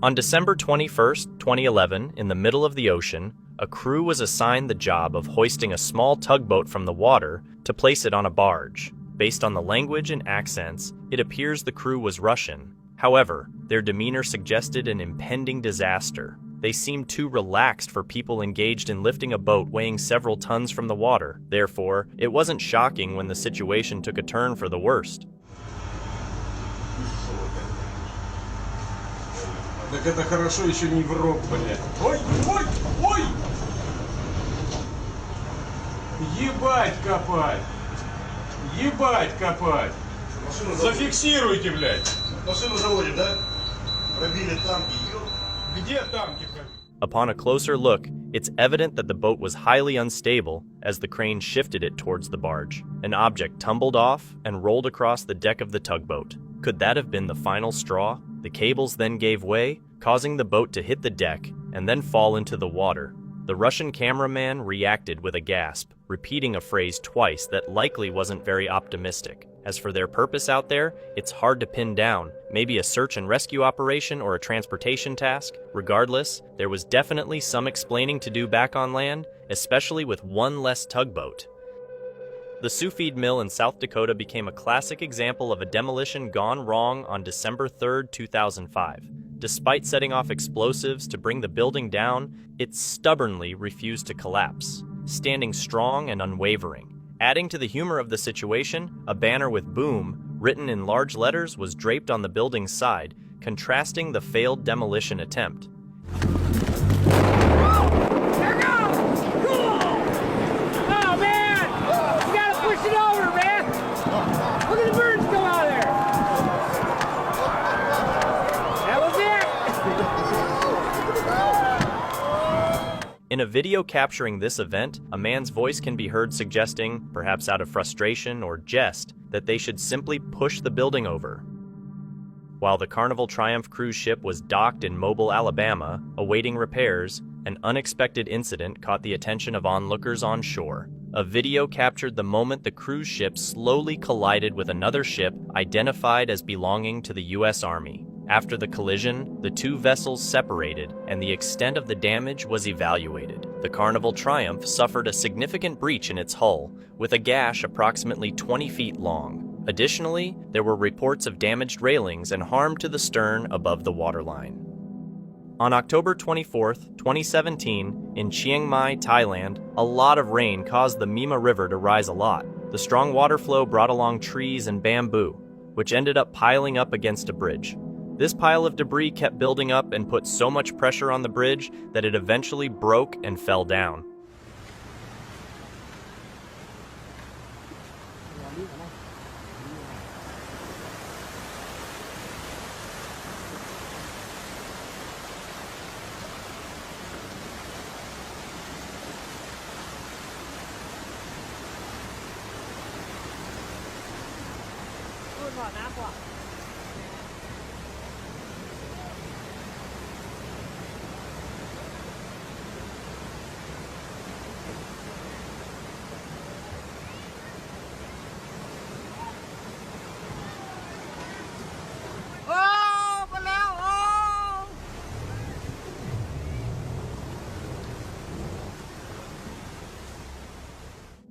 On December 21, 2011, in the middle of the ocean, a crew was assigned the job of hoisting a small tugboat from the water to place it on a barge. Based on the language and accents, it appears the crew was Russian. However, their demeanor suggested an impending disaster. They seemed too relaxed for people engaged in lifting a boat weighing several tons from the water. Therefore, it wasn't shocking when the situation took a turn for the worst. Так это хорошо еще не в рот, блядь. Ой, ой, ой! Ебать копать! Ебать копать! Зафиксируйте, блядь! Машину заводим, да? Пробили танки, Где танки пробили? Upon a closer look, it's evident that the boat was highly unstable as the crane shifted it towards the barge. An object tumbled off and rolled across the deck of the tugboat. Could that have been the final straw? The cables then gave way, causing the boat to hit the deck and then fall into the water. The Russian cameraman reacted with a gasp, repeating a phrase twice that likely wasn't very optimistic. As for their purpose out there, it's hard to pin down. Maybe a search and rescue operation or a transportation task. Regardless, there was definitely some explaining to do back on land, especially with one less tugboat. The Sioux Feed Mill in South Dakota became a classic example of a demolition gone wrong on December 3, 2005. Despite setting off explosives to bring the building down, it stubbornly refused to collapse, standing strong and unwavering. Adding to the humor of the situation, a banner with "Boom" written in large letters was draped on the building's side, contrasting the failed demolition attempt. Oh, man! You gotta push it over, man! Look at the birds come out of there! That was it! In a video capturing this event, a man's voice can be heard suggesting, perhaps out of frustration or jest, that they should simply push the building over. While the Carnival Triumph cruise ship was docked in Mobile, Alabama, awaiting repairs, an unexpected incident caught the attention of onlookers on shore. A video captured the moment the cruise ship slowly collided with another ship identified as belonging to the U.S. Army. After the collision, the two vessels separated and the extent of the damage was evaluated. The Carnival Triumph suffered a significant breach in its hull, with a gash approximately 20 feet long. Additionally, there were reports of damaged railings and harm to the stern above the waterline. On October 24, 2017, in Chiang Mai, Thailand, a lot of rain caused the Mima River to rise a lot. The strong water flow brought along trees and bamboo, which ended up piling up against a bridge. This pile of debris kept building up and put so much pressure on the bridge that it eventually broke and fell down.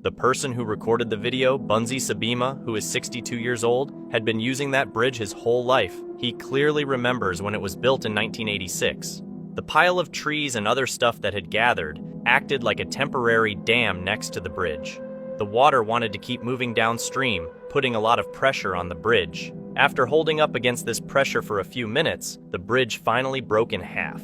The person who recorded the video, Bunzi Sabima, who is 62 years old, had been using that bridge his whole life. He clearly remembers when it was built in 1986. The pile of trees and other stuff that had gathered acted like a temporary dam next to the bridge. The water wanted to keep moving downstream, putting a lot of pressure on the bridge. After holding up against this pressure for a few minutes, the bridge finally broke in half.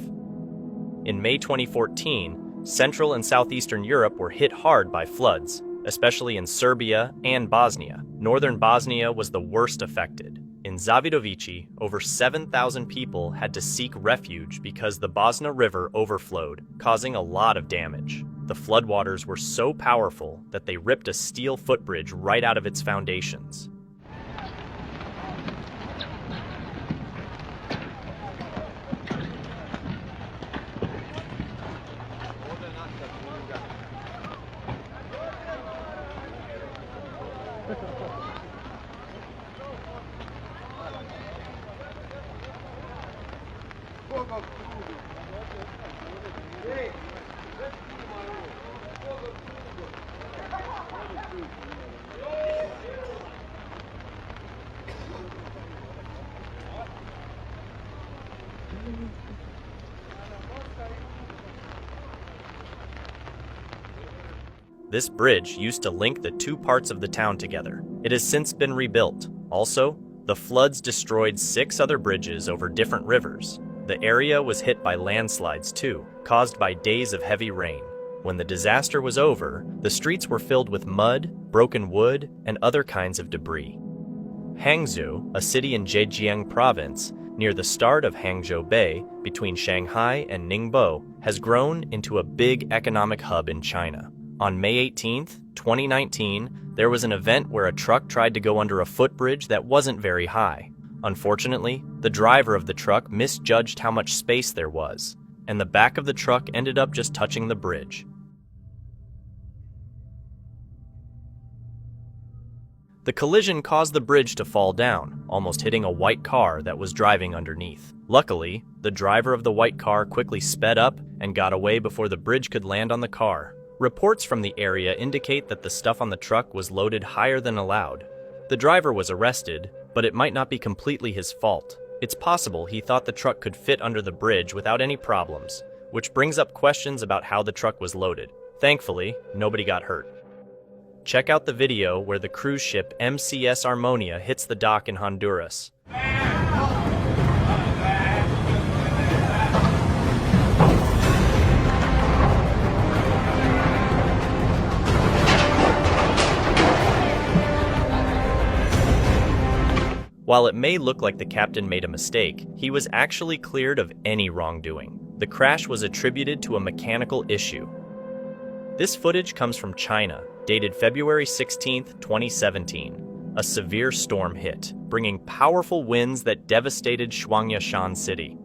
In May 2014, Central and Southeastern Europe were hit hard by floods, especially in Serbia and Bosnia. Northern Bosnia was the worst affected. In Zavidovici, over 7,000 people had to seek refuge because the Bosna River overflowed, causing a lot of damage. The floodwaters were so powerful that they ripped a steel footbridge right out of its foundations. This bridge used to link the two parts of the town together. It has since been rebuilt. Also, the floods destroyed 6 other bridges over different rivers. The area was hit by landslides too, caused by days of heavy rain. When the disaster was over, the streets were filled with mud, broken wood, and other kinds of debris. Hangzhou, a city in Zhejiang province, near the start of Hangzhou Bay, between Shanghai and Ningbo, has grown into a big economic hub in China. On May 18, 2019, there was an event where a truck tried to go under a footbridge that wasn't very high. Unfortunately, the driver of the truck misjudged how much space there was, and the back of the truck ended up just touching the bridge. The collision caused the bridge to fall down, almost hitting a white car that was driving underneath. Luckily, the driver of the white car quickly sped up and got away before the bridge could land on the car. Reports from the area indicate that the stuff on the truck was loaded higher than allowed. The driver was arrested, but it might not be completely his fault. It's possible he thought the truck could fit under the bridge without any problems, which brings up questions about how the truck was loaded. Thankfully, nobody got hurt. Check out the video where the cruise ship MCS Armonia hits the dock in Honduras. While it may look like the captain made a mistake, he was actually cleared of any wrongdoing. The crash was attributed to a mechanical issue. This footage comes from China, dated February 16, 2017. A severe storm hit, bringing powerful winds that devastated Shuangyashan City.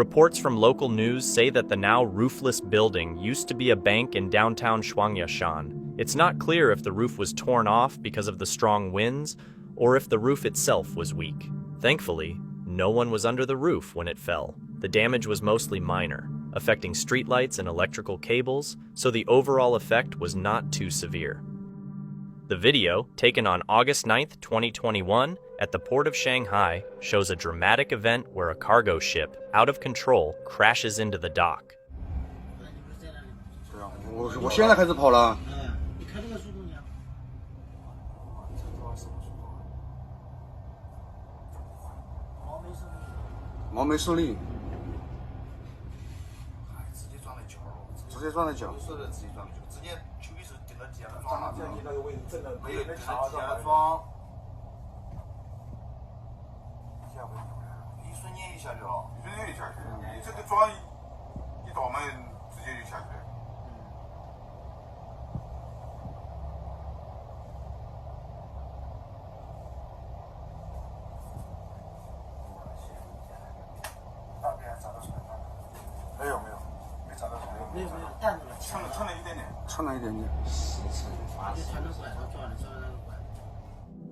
Reports from local news say that the now roofless building used to be a bank in downtown Zhuangyarshan. It's not clear if the roof was torn off because of the strong winds or if the roof itself was weak. Thankfully, no one was under the roof when it fell. The damage was mostly minor, affecting streetlights and electrical cables, so the overall effect was not too severe. The video, taken on August 9th, 2021, at the port of Shanghai, shows a dramatic event where a cargo ship, out of control, crashes into the dock. 我现在开始跑了。你开这个速度你要。毛没受力。直接撞在脚了。直接撞在脚。是的，直接撞在脚，直接球衣是顶到底下了，撞了。你那个位置正的，没有顶到底下了撞。一瞬间一下就，一瞬间就下去了。你这个撞一倒门直接就下去了。 没有，没找到什么。没有，弹出来，穿了一点点，穿了一点点。就穿到拐上撞了，撞到那个拐。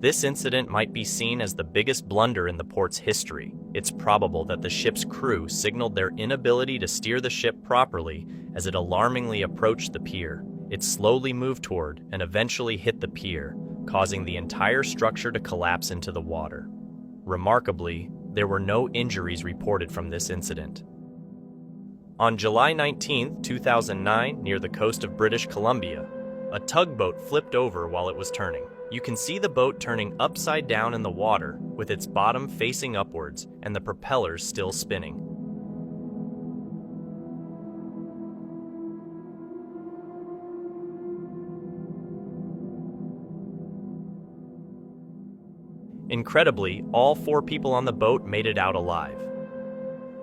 This incident might be seen as the biggest blunder in the port's history. It's probable that the ship's crew signaled their inability to steer the ship properly as it alarmingly approached the pier. It slowly moved toward and eventually hit the pier, causing the entire structure to collapse into the water. Remarkably, there were no injuries reported from this incident. On July 19, 2009, near the coast of British Columbia, a tugboat flipped over while it was turning. You can see the boat turning upside down in the water, with its bottom facing upwards and the propellers still spinning. Incredibly, all 4 people on the boat made it out alive.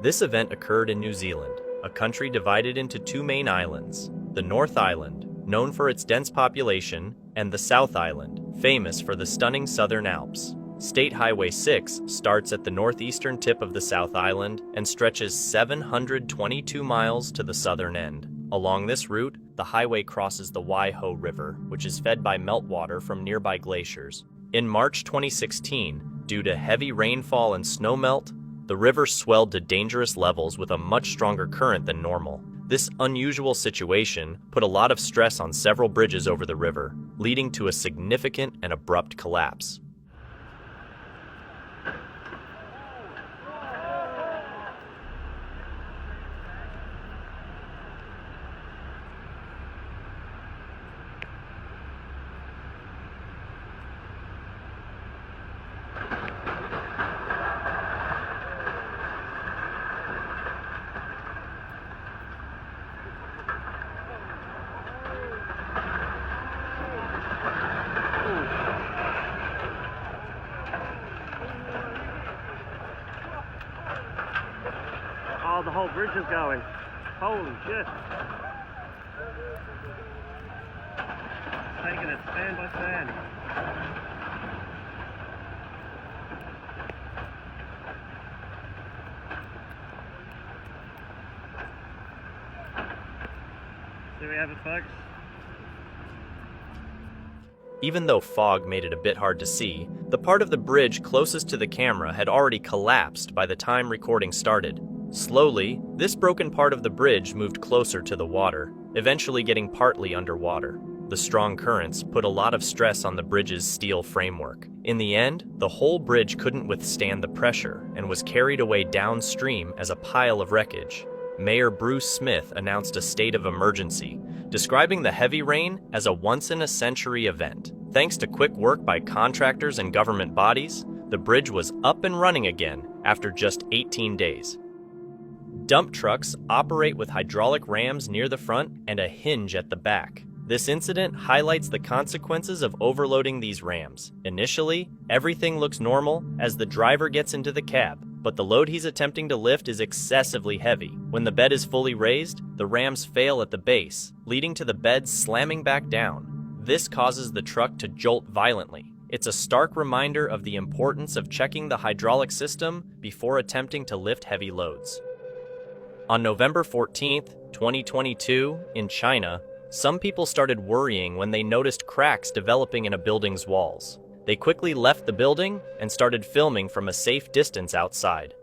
This event occurred in New Zealand, a country divided into 2 main islands, the North Island, known for its dense population, and the South Island, famous for the stunning Southern Alps. State Highway 6 starts at the northeastern tip of the South Island and stretches 722 miles to the southern end. Along this route, the highway crosses the Waiho River, which is fed by meltwater from nearby glaciers. In March 2016, due to heavy rainfall and snowmelt, the river swelled to dangerous levels with a much stronger current than normal. This unusual situation put a lot of stress on several bridges over the river, leading to a significant and abrupt collapse. Oh, the whole bridge is going. Holy shit. Taking it span by span. There we have it, folks. Even though fog made it a bit hard to see, the part of the bridge closest to the camera had already collapsed by the time recording started. Slowly, this broken part of the bridge moved closer to the water, eventually getting partly underwater. The strong currents put a lot of stress on the bridge's steel framework. In the end, the whole bridge couldn't withstand the pressure and was carried away downstream as a pile of wreckage. Mayor Bruce Smith announced a state of emergency, describing the heavy rain as a once-in-a-century event. Thanks to quick work by contractors and government bodies, the bridge was up and running again after just 18 days. Dump trucks operate with hydraulic rams near the front and a hinge at the back. This incident highlights the consequences of overloading these rams. Initially, everything looks normal as the driver gets into the cab, but the load he's attempting to lift is excessively heavy. When the bed is fully raised, the rams fail at the base, leading to the bed slamming back down. This causes the truck to jolt violently. It's a stark reminder of the importance of checking the hydraulic system before attempting to lift heavy loads. On November 14th, 2022, in China, some people started worrying when they noticed cracks developing in a building's walls. They quickly left the building and started filming from a safe distance outside.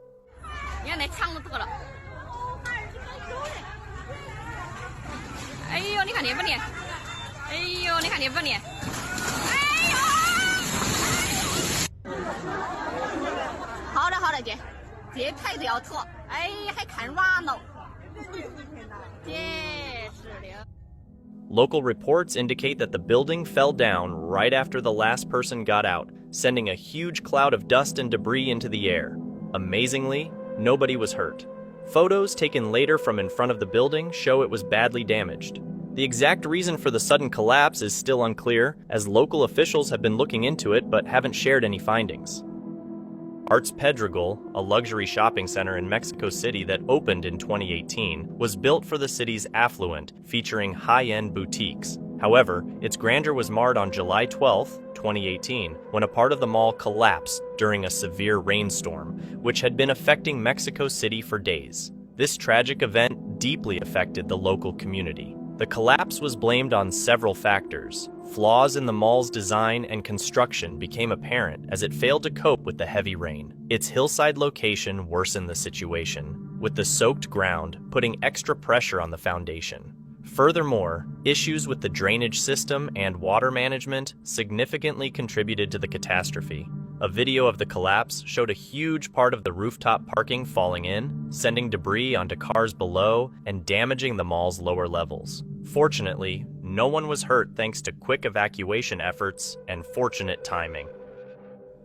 Local reports indicate that the building fell down right after the last person got out, sending a huge cloud of dust and debris into the air. Amazingly, nobody was hurt. Photos taken later from in front of the building show it was badly damaged. The exact reason for the sudden collapse is still unclear, as local officials have been looking into it but haven't shared any findings. Arts Pedregal, a luxury shopping center in Mexico City that opened in 2018, was built for the city's affluent, featuring high-end boutiques. However, its grandeur was marred on July 12, 2018, when a part of the mall collapsed during a severe rainstorm, which had been affecting Mexico City for days. This tragic event deeply affected the local community. The collapse was blamed on several factors. Flaws in the mall's design and construction became apparent as it failed to cope with the heavy rain. Its hillside location worsened the situation, with the soaked ground putting extra pressure on the foundation. Furthermore, issues with the drainage system and water management significantly contributed to the catastrophe. A video of the collapse showed a huge part of the rooftop parking falling in, sending debris onto cars below and damaging the mall's lower levels. Fortunately, no one was hurt thanks to quick evacuation efforts and fortunate timing.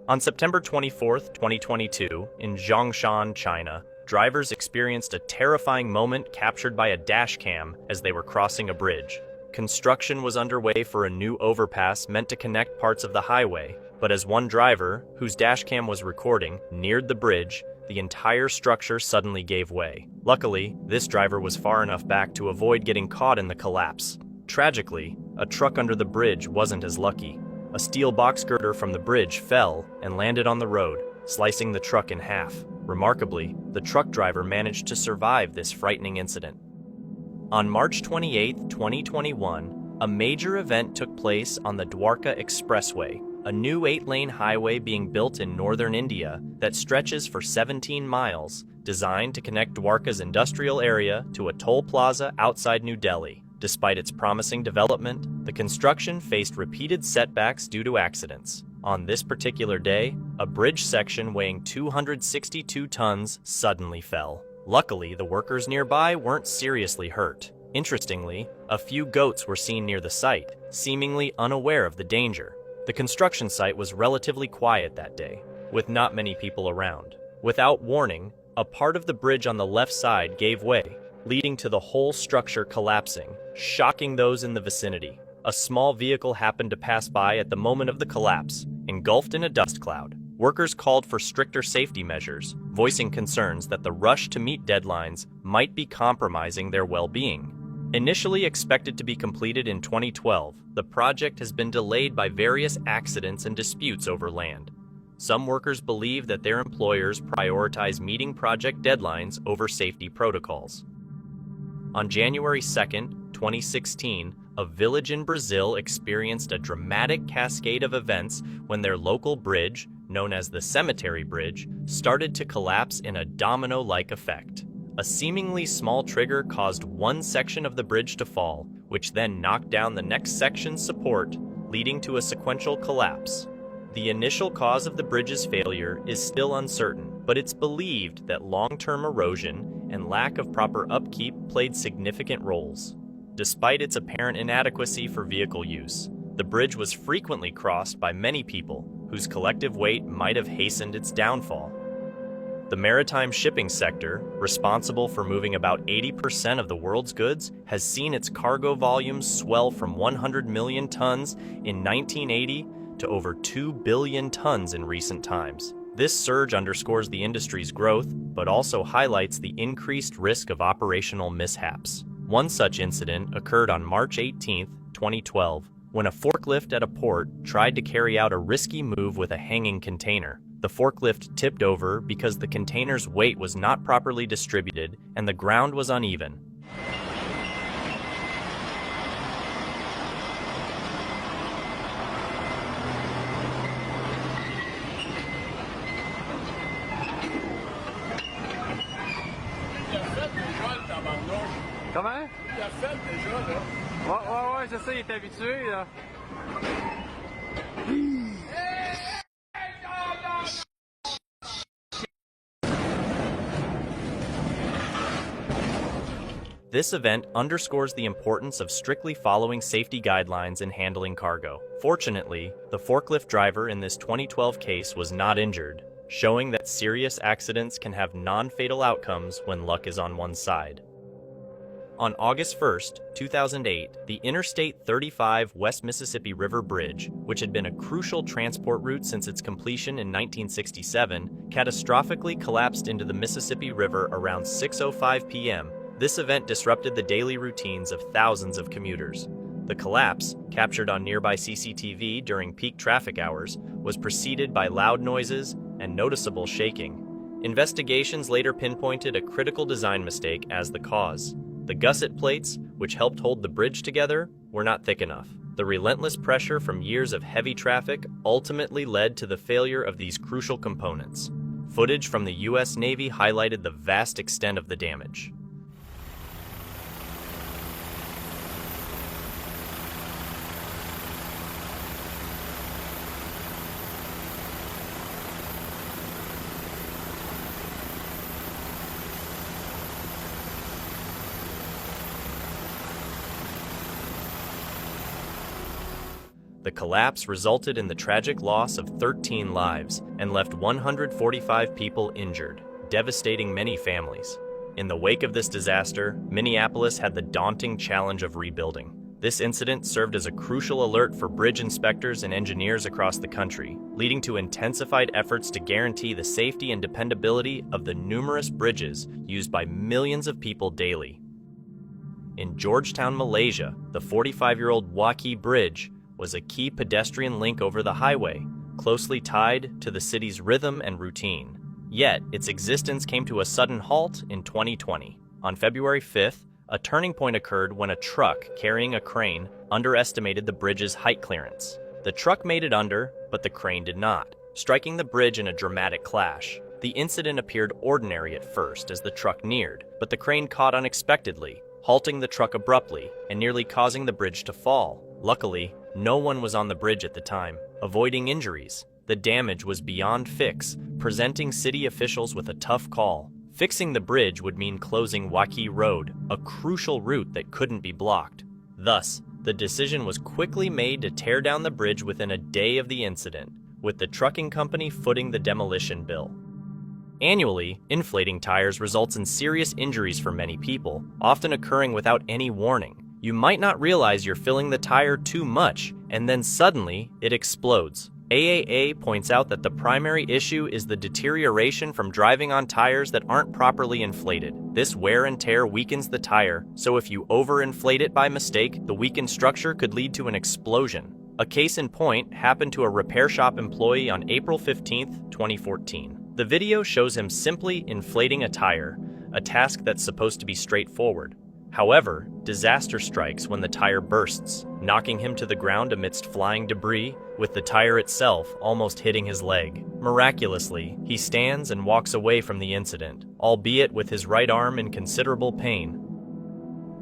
On September 24, 2022, in Zhongshan, China, drivers experienced a terrifying moment captured by a dash cam as they were crossing a bridge. Construction was underway for a new overpass meant to connect parts of the highway, but as one driver, whose dashcam was recording, neared the bridge, the entire structure suddenly gave way. Luckily, this driver was far enough back to avoid getting caught in the collapse. Tragically, a truck under the bridge wasn't as lucky. A steel box girder from the bridge fell and landed on the road, slicing the truck in half. Remarkably, the truck driver managed to survive this frightening incident. On March 28, 2021, a major event took place on the Dwarka Expressway, a new 8-lane highway being built in northern India that stretches for 17 miles, designed to connect Dwarka's industrial area to a toll plaza outside New Delhi. Despite its promising development, the construction faced repeated setbacks due to accidents. On this particular day, a bridge section weighing 262 tons suddenly fell. Luckily, the workers nearby weren't seriously hurt. Interestingly, a few goats were seen near the site, seemingly unaware of the danger. The construction site was relatively quiet that day, with not many people around. Without warning, a part of the bridge on the left side gave way, leading to the whole structure collapsing, shocking those in the vicinity. A small vehicle happened to pass by at the moment of the collapse, engulfed in a dust cloud. Workers called for stricter safety measures, voicing concerns that the rush to meet deadlines might be compromising their well-being. Initially expected to be completed in 2012, the project has been delayed by various accidents and disputes over land. Some workers believe that their employers prioritize meeting project deadlines over safety protocols. On January 2, 2016, a village in Brazil experienced a dramatic cascade of events when their local bridge, known as the Cemetery Bridge, started to collapse in a domino-like effect. A seemingly small trigger caused one section of the bridge to fall, which then knocked down the next section's support, leading to a sequential collapse. The initial cause of the bridge's failure is still uncertain, but it's believed that long-term erosion and lack of proper upkeep played significant roles. Despite its apparent inadequacy for vehicle use, the bridge was frequently crossed by many people whose collective weight might have hastened its downfall. The maritime shipping sector, responsible for moving about 80% of the world's goods, has seen its cargo volumes swell from 100 million tons in 1980 to over 2 billion tons in recent times. This surge underscores the industry's growth, but also highlights the increased risk of operational mishaps. One such incident occurred on March 18, 2012, when a forklift at a port tried to carry out a risky move with a hanging container. The forklift tipped over because the container's weight was not properly distributed and the ground was uneven. Comment? Il a fait déjà, là. Ouais, je sais, il est habitué, là. This event underscores the importance of strictly following safety guidelines in handling cargo. Fortunately, the forklift driver in this 2012 case was not injured, showing that serious accidents can have non-fatal outcomes when luck is on one's side. On August 1st, 2008, the Interstate 35 West Mississippi River Bridge, which had been a crucial transport route since its completion in 1967, catastrophically collapsed into the Mississippi River around 6:05 p.m. This event disrupted the daily routines of thousands of commuters. The collapse, captured on nearby CCTV during peak traffic hours, was preceded by loud noises and noticeable shaking. Investigations later pinpointed a critical design mistake as the cause. The gusset plates, which helped hold the bridge together, were not thick enough. The relentless pressure from years of heavy traffic ultimately led to the failure of these crucial components. Footage from the U.S. Navy highlighted the vast extent of the damage. The collapse resulted in the tragic loss of 13 lives and left 145 people injured, devastating many families. In the wake of this disaster, Minneapolis had the daunting challenge of rebuilding. This incident served as a crucial alert for bridge inspectors and engineers across the country, leading to intensified efforts to guarantee the safety and dependability of the numerous bridges used by millions of people daily. In Georgetown, Malaysia, the 45-year-old WATCHTHISSMASH Bridge was a key pedestrian link over the highway, closely tied to the city's rhythm and routine. Yet, its existence came to a sudden halt in 2020. On February 5th, a turning point occurred when a truck carrying a crane underestimated the bridge's height clearance. The truck made it under, but the crane did not, striking the bridge in a dramatic clash. The incident appeared ordinary at first as the truck neared, but the crane caught unexpectedly, halting the truck abruptly and nearly causing the bridge to fall. Luckily, no one was on the bridge at the time, avoiding injuries. The damage was beyond fix, presenting city officials with a tough call. Fixing the bridge would mean closing WATCHTHISSMASH Road, a crucial route that couldn't be blocked. Thus, the decision was quickly made to tear down the bridge within a day of the incident, with the trucking company footing the demolition bill. Annually, inflating tires results in serious injuries for many people, often occurring without any warning. You might not realize you're filling the tire too much, and then suddenly, it explodes. AAA points out that the primary issue is the deterioration from driving on tires that aren't properly inflated. This wear and tear weakens the tire, so if you overinflate it by mistake, the weakened structure could lead to an explosion. A case in point happened to a repair shop employee on April 15, 2014. The video shows him simply inflating a tire, a task that's supposed to be straightforward. However, disaster strikes when the tire bursts, knocking him to the ground amidst flying debris, with the tire itself almost hitting his leg. Miraculously, he stands and walks away from the incident, albeit with his right arm in considerable pain.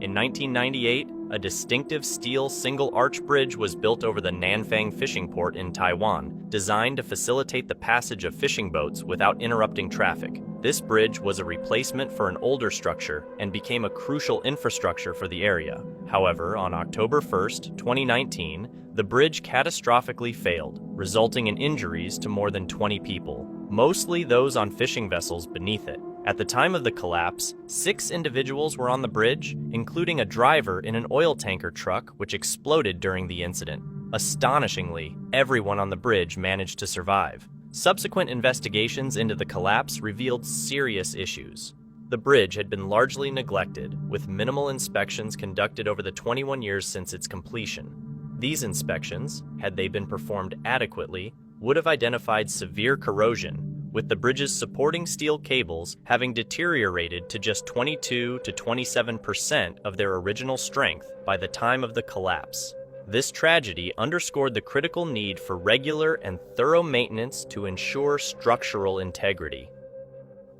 In 1998, a distinctive steel single-arch bridge was built over the Nanfang fishing port in Taiwan, designed to facilitate the passage of fishing boats without interrupting traffic. This bridge was a replacement for an older structure and became a crucial infrastructure for the area. However, on October 1, 2019, the bridge catastrophically failed, resulting in injuries to more than 20 people, mostly those on fishing vessels beneath it. At the time of the collapse, 6 individuals were on the bridge, including a driver in an oil tanker truck which exploded during the incident. Astonishingly, everyone on the bridge managed to survive. Subsequent investigations into the collapse revealed serious issues. The bridge had been largely neglected, with minimal inspections conducted over the 21 years since its completion. These inspections, had they been performed adequately, would have identified severe corrosion, with the bridge's supporting steel cables having deteriorated to just 22 to 27% of their original strength by the time of the collapse. This tragedy underscored the critical need for regular and thorough maintenance to ensure structural integrity.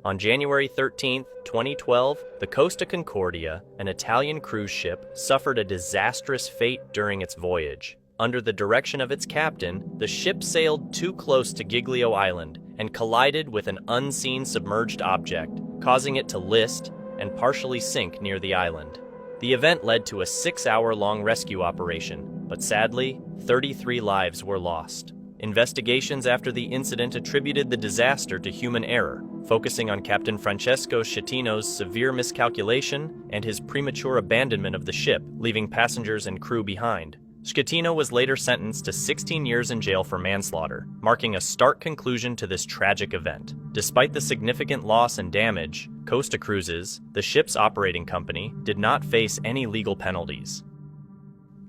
On January 13, 2012, the Costa Concordia, an Italian cruise ship, suffered a disastrous fate during its voyage. Under the direction of its captain, the ship sailed too close to Giglio Island and collided with an unseen submerged object, causing it to list and partially sink near the island. The event led to a 6-hour-long rescue operation, but sadly, 33 lives were lost. Investigations after the incident attributed the disaster to human error, focusing on Captain Francesco Schettino's severe miscalculation and his premature abandonment of the ship, leaving passengers and crew behind. Schettino was later sentenced to 16 years in jail for manslaughter, marking a stark conclusion to this tragic event. Despite the significant loss and damage, Costa Cruises, the ship's operating company, did not face any legal penalties.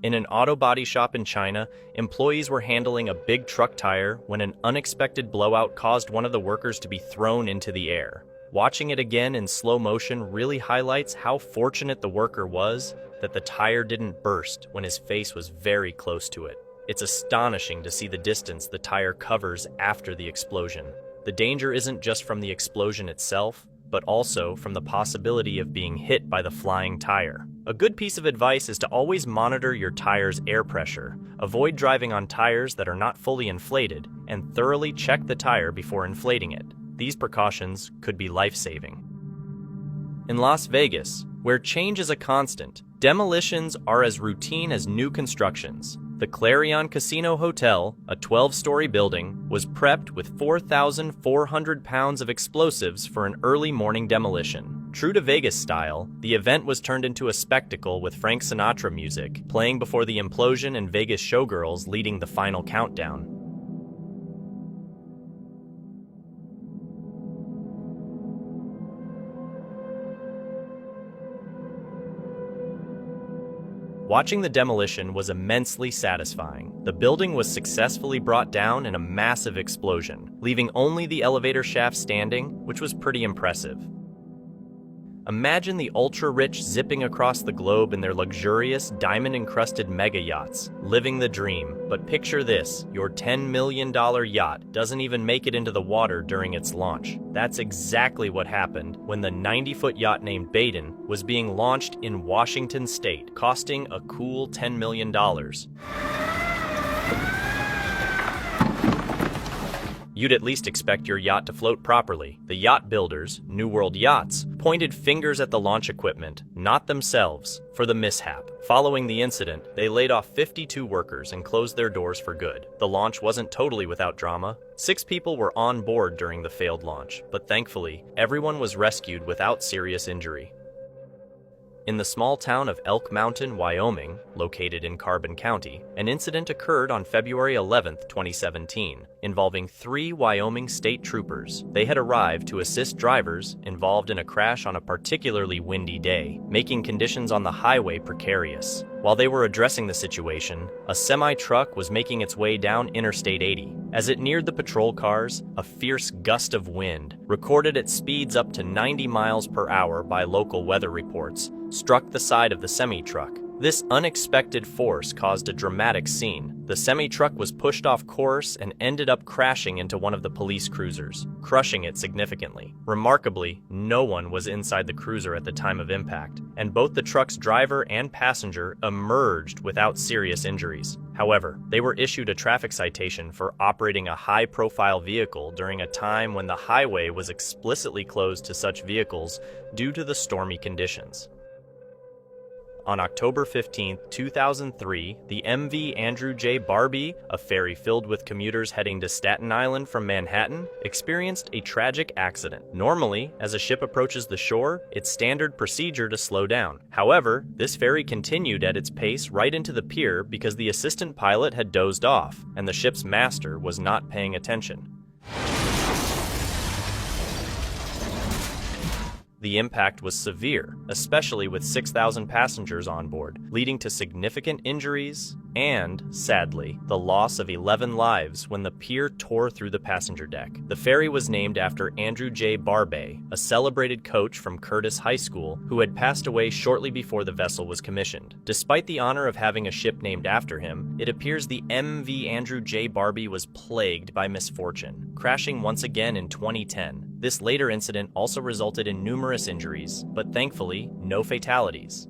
In an auto body shop in China, employees were handling a big truck tire when an unexpected blowout caused one of the workers to be thrown into the air. Watching it again in slow motion really highlights how fortunate the worker was that the tire didn't burst when his face was very close to it. It's astonishing to see the distance the tire covers after the explosion. The danger isn't just from the explosion itself, but also from the possibility of being hit by the flying tire. A good piece of advice is to always monitor your tire's air pressure, avoid driving on tires that are not fully inflated, and thoroughly check the tire before inflating it. These precautions could be life-saving. In Las Vegas, where change is a constant, demolitions are as routine as new constructions. The Clarion Casino Hotel, a 12-story building, was prepped with 4,400 pounds of explosives for an early morning demolition. True to Vegas style, the event was turned into a spectacle with Frank Sinatra music playing before the implosion and Vegas showgirls leading the final countdown. Watching the demolition was immensely satisfying. The building was successfully brought down in a massive explosion, leaving only the elevator shaft standing, which was pretty impressive. Imagine the ultra-rich zipping across the globe in their luxurious, diamond-encrusted mega yachts, living the dream. But picture this, your $10 million yacht doesn't even make it into the water during its launch. That's exactly what happened when the 90-foot yacht named Baden was being launched in Washington state, costing a cool $10 million. You'd at least expect your yacht to float properly. The yacht builders, New World Yachts, pointed fingers at the launch equipment, not themselves, for the mishap. Following the incident, they laid off 52 workers and closed their doors for good. The launch wasn't totally without drama. 6 people were on board during the failed launch, but thankfully, everyone was rescued without serious injury. In the small town of Elk Mountain, Wyoming, located in Carbon County, an incident occurred on February 11, 2017, involving 3 Wyoming state troopers. They had arrived to assist drivers involved in a crash on a particularly windy day, making conditions on the highway precarious. While they were addressing the situation, a semi-truck was making its way down Interstate 80. As it neared the patrol cars, a fierce gust of wind, recorded at speeds up to 90 miles per hour by local weather reports, struck the side of the semi-truck. This unexpected force caused a dramatic scene. The semi-truck was pushed off course and ended up crashing into one of the police cruisers, crushing it significantly. Remarkably, no one was inside the cruiser at the time of impact, and both the truck's driver and passenger emerged without serious injuries. However, they were issued a traffic citation for operating a high-profile vehicle during a time when the highway was explicitly closed to such vehicles due to the stormy conditions. On October 15, 2003, the MV Andrew J. Barbie, a ferry filled with commuters heading to Staten Island from Manhattan, experienced a tragic accident. Normally, as a ship approaches the shore, it's standard procedure to slow down. However, this ferry continued at its pace right into the pier because the assistant pilot had dozed off, and the ship's master was not paying attention. The impact was severe, especially with 6,000 passengers on board, leading to significant injuries and, sadly, the loss of 11 lives when the pier tore through the passenger deck. The ferry was named after Andrew J. Barbey, a celebrated coach from Curtis High School who had passed away shortly before the vessel was commissioned. Despite the honor of having a ship named after him, it appears the MV Andrew J. Barbey was plagued by misfortune, crashing once again in 2010. This later incident also resulted in numerous injuries, but thankfully, no fatalities.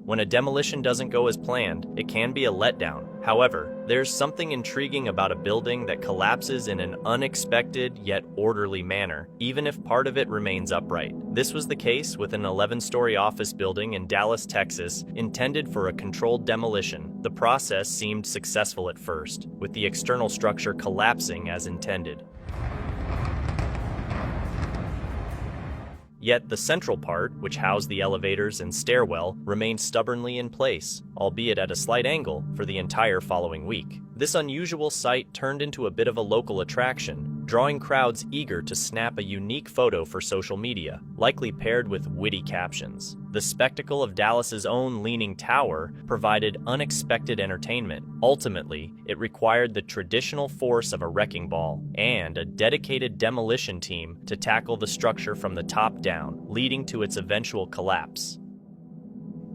When a demolition doesn't go as planned, it can be a letdown. However, there's something intriguing about a building that collapses in an unexpected yet orderly manner, even if part of it remains upright. This was the case with an 11-story office building in Dallas, Texas, intended for a controlled demolition. The process seemed successful at first, with the external structure collapsing as intended. Yet the central part, which housed the elevators and stairwell, remained stubbornly in place, albeit at a slight angle, for the entire following week. This unusual sight turned into a bit of a local attraction, drawing crowds eager to snap a unique photo for social media, likely paired with witty captions. The spectacle of Dallas's own Leaning Tower provided unexpected entertainment. Ultimately, it required the traditional force of a wrecking ball and a dedicated demolition team to tackle the structure from the top down, leading to its eventual collapse.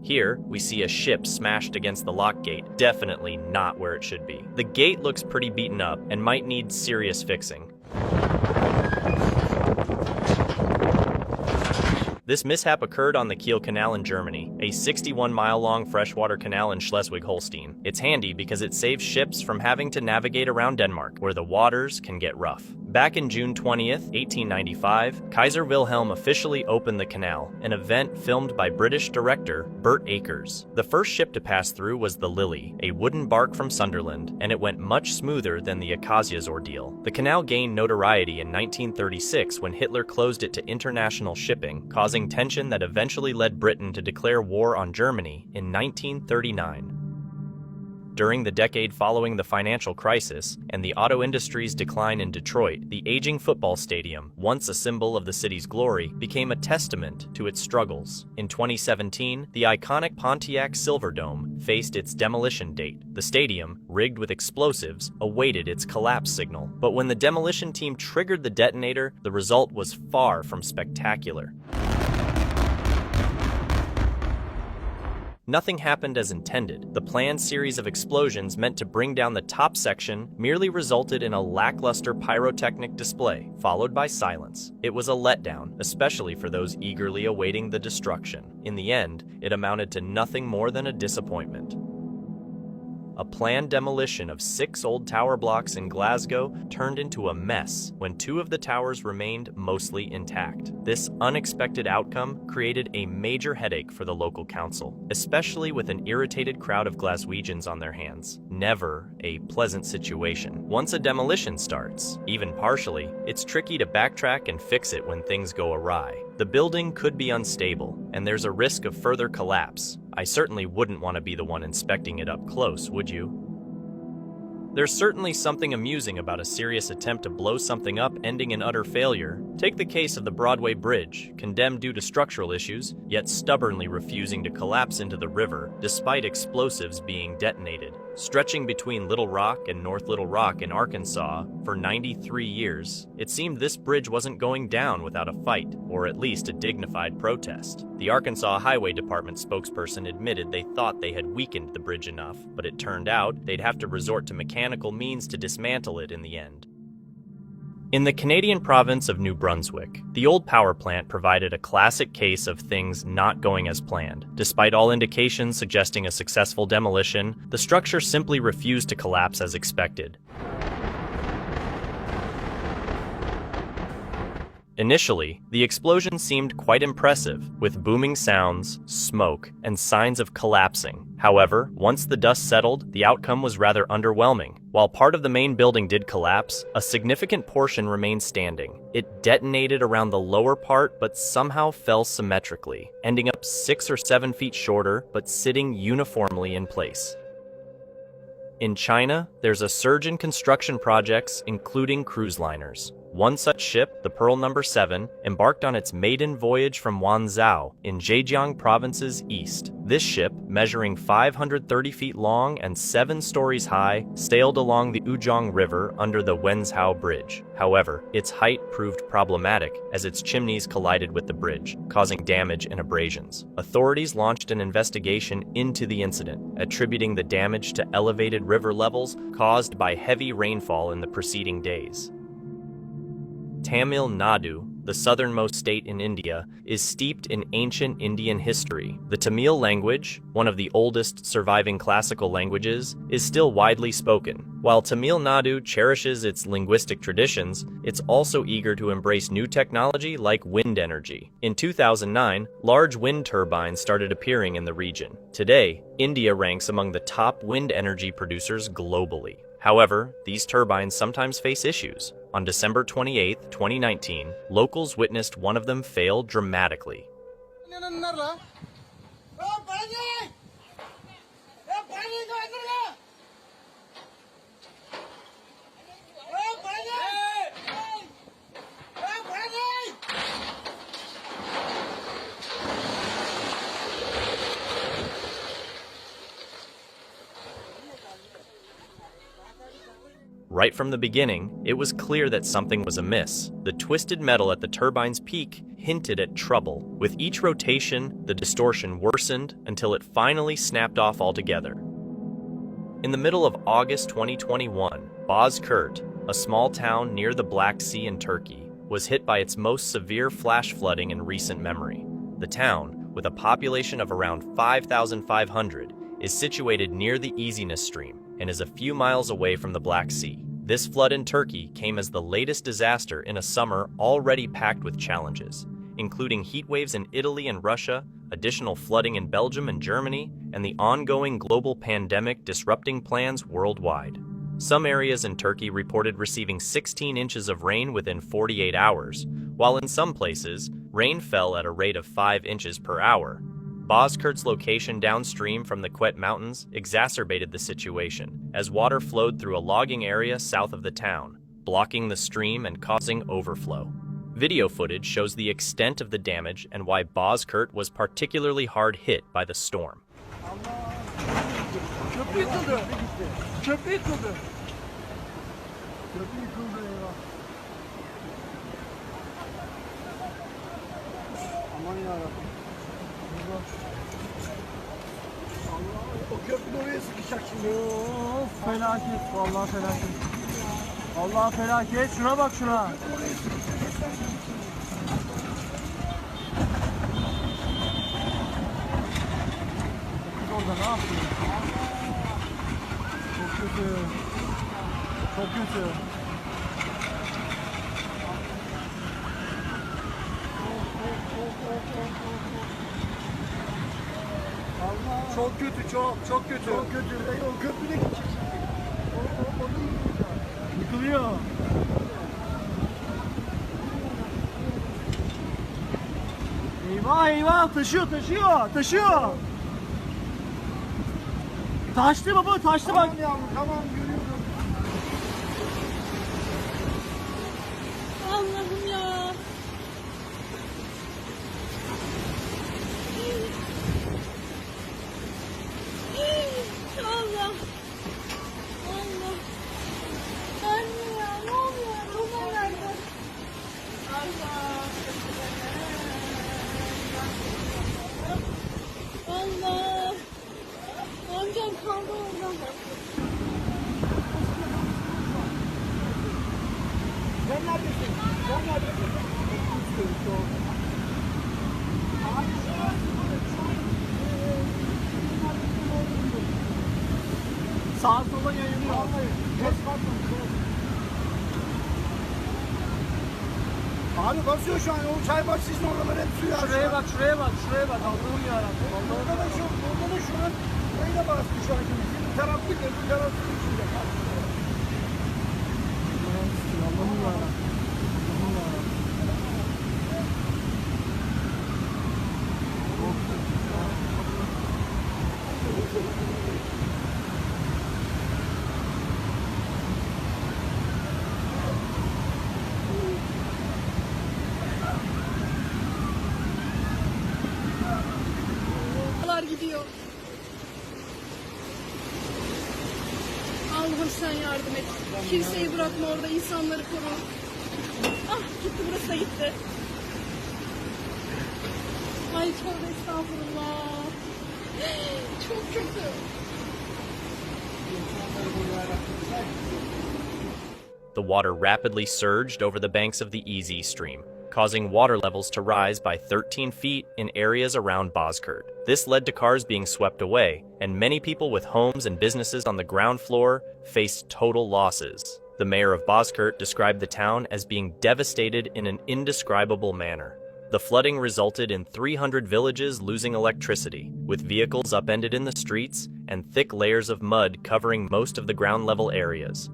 Here, we see a ship smashed against the lock gate, definitely not where it should be. The gate looks pretty beaten up and might need serious fixing. This mishap occurred on the Kiel Canal in Germany, a 61-mile-long freshwater canal in Schleswig-Holstein. It's handy because it saves ships from having to navigate around Denmark, where the waters can get rough. Back in June 20th, 1895, Kaiser Wilhelm officially opened the canal, an event filmed by British director Burt Akers. The first ship to pass through was the Lily, a wooden bark from Sunderland, and it went much smoother than the Acacia's ordeal. The canal gained notoriety in 1936 when Hitler closed it to international shipping, causing tension that eventually led Britain to declare war on Germany in 1939. During the decade following the financial crisis and the auto industry's decline in Detroit, the aging football stadium, once a symbol of the city's glory, became a testament to its struggles. In 2017, the iconic Pontiac Silverdome faced its demolition date. The stadium, rigged with explosives, awaited its collapse signal. But when the demolition team triggered the detonator, the result was far from spectacular. Nothing happened as intended. The planned series of explosions meant to bring down the top section merely resulted in a lackluster pyrotechnic display, followed by silence. It was a letdown, especially for those eagerly awaiting the destruction. In the end, it amounted to nothing more than a disappointment. A planned demolition of 6 old tower blocks in Glasgow turned into a mess when 2 of the towers remained mostly intact. This unexpected outcome created a major headache for the local council, especially with an irritated crowd of Glaswegians on their hands. Never a pleasant situation. Once a demolition starts, even partially, it's tricky to backtrack and fix it when things go awry. The building could be unstable, and there's a risk of further collapse. I certainly wouldn't want to be the one inspecting it up close, would you? There's certainly something amusing about a serious attempt to blow something up ending in utter failure. Take the case of the Broadway Bridge, condemned due to structural issues, yet stubbornly refusing to collapse into the river despite explosives being detonated. Stretching between Little Rock and North Little Rock in Arkansas for 93 years, it seemed this bridge wasn't going down without a fight, or at least a dignified protest. The Arkansas Highway Department spokesperson admitted they thought they had weakened the bridge enough, but it turned out they'd have to resort to mechanical means to dismantle it in the end. In the Canadian province of New Brunswick, the old power plant provided a classic case of things not going as planned. Despite all indications suggesting a successful demolition, the structure simply refused to collapse as expected. Initially, the explosion seemed quite impressive, with booming sounds, smoke, and signs of collapsing. However, once the dust settled, the outcome was rather underwhelming. While part of the main building did collapse, a significant portion remained standing. It detonated around the lower part, but somehow fell symmetrically, ending up 6 or 7 feet shorter, but sitting uniformly in place. In China, there's a surge in construction projects, including cruise liners. One such ship, the Pearl No. 7, embarked on its maiden voyage from Wanzhou in Zhejiang Province's east. This ship, measuring 530 feet long and 7 stories high, sailed along the Uzhong River under the Wenzhou Bridge. However, its height proved problematic as its chimneys collided with the bridge, causing damage and abrasions. Authorities launched an investigation into the incident, attributing the damage to elevated river levels caused by heavy rainfall in the preceding days. Tamil Nadu, the southernmost state in India, is steeped in ancient Indian history. The Tamil language, one of the oldest surviving classical languages, is still widely spoken. While Tamil Nadu cherishes its linguistic traditions, it's also eager to embrace new technology like wind energy. In 2009, large wind turbines started appearing in the region. Today, India ranks among the top wind energy producers globally. However, these turbines sometimes face issues. On December 28, 2019, locals witnessed one of them fail dramatically. Right from the beginning, it was clear that something was amiss. The twisted metal at the turbine's peak hinted at trouble. With each rotation, the distortion worsened until it finally snapped off altogether. In the middle of August 2021, Bozkurt, a small town near the Black Sea in Turkey, was hit by its most severe flash flooding in recent memory. The town, with a population of around 5,500, is situated near the Easiness Stream and is a few miles away from the Black Sea. This flood in Turkey came as the latest disaster in a summer already packed with challenges, including heat waves in Italy and Russia, additional flooding in Belgium and Germany, and the ongoing global pandemic disrupting plans worldwide. Some areas in Turkey reported receiving 16 inches of rain within 48 hours, while in some places, rain fell at a rate of 5 inches per hour. Bozkurt's location downstream from the Quet Mountains exacerbated the situation, as water flowed through a logging area south of the town, blocking the stream and causing overflow. Video footage shows the extent of the damage and why Bozkurt was particularly hard hit by the storm. O köprü oraya sıkışacak şimdi. Of felaket. Vallahi felaket. Vallahi felaket. Şuna bak şuna. Kız orada ne yapıyor? Çok kötü. Çok kötü. Çok kötü, çok kötü. Çok kötü. O köprüde gidecek. Yıkılıyor. Eyvah eyvah, taşıyor. Taştı baba, taştı bak. Tamam yavrum, tamam görüyorum. Allah'ım ya. Allah. Allah. Anne ya, ne oluyor? Roman nerede? Allah. Allah. Amcam kaldı oradan. Sen neredesin? Sağa sola yayılıyor. Abi basıyor şu an. O çay bahçesinin oraları hep suyu. Şuraya bak. Allah'ım yarabbim. Orada da şu an burayı da bastı şu an. Bir taraf gidiyor, bir taraf su içinde. Allah'ım yarabbim. insanlar gidiyor. Allah'ım sen yardım et. Kimseyi bırakma orada, insanları koru. Ah gitti, burası da gitti. Ay tövbe estağfurullah. Çok kötü. The water rapidly surged over the banks of the Easy Stream, causing water levels to rise by 13 feet in areas around Boskert. This led to cars being swept away, and many people with homes and businesses on the ground floor faced total losses. The mayor of Boskert described the town as being devastated in an indescribable manner. The flooding resulted in 300 villages losing electricity, with vehicles upended in the streets and thick layers of mud covering most of the ground-level areas.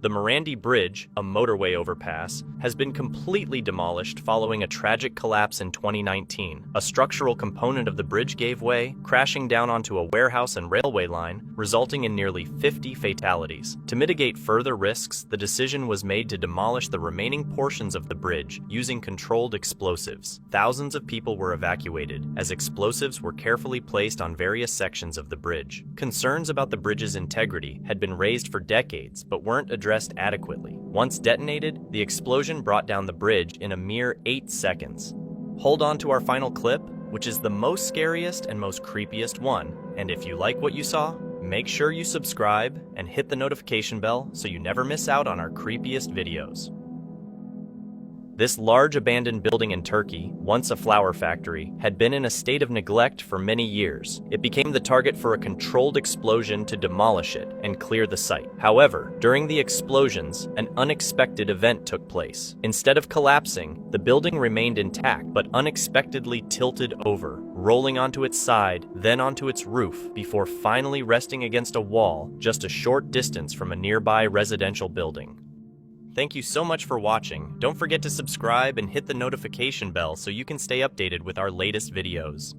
The Morandi Bridge, a motorway overpass, has been completely demolished following a tragic collapse in 2019. A structural component of the bridge gave way, crashing down onto a warehouse and railway line, resulting in nearly 50 fatalities. To mitigate further risks, the decision was made to demolish the remaining portions of the bridge using controlled explosives. Thousands of people were evacuated, as explosives were carefully placed on various sections of the bridge. Concerns about the bridge's integrity had been raised for decades, but weren't addressed adequately. Once detonated, the explosion brought down the bridge in a mere 8 seconds. Hold on to our final clip, which is the most scariest and most creepiest one. And if you like what you saw, make sure you subscribe and hit the notification bell so you never miss out on our creepiest videos. This large abandoned building in Turkey, once a flour factory, had been in a state of neglect for many years. It became the target for a controlled explosion to demolish it and clear the site. However, during the explosions, an unexpected event took place. Instead of collapsing, the building remained intact but unexpectedly tilted over, rolling onto its side, then onto its roof, before finally resting against a wall just a short distance from a nearby residential building. Thank you so much for watching. Don't forget to subscribe and hit the notification bell so you can stay updated with our latest videos.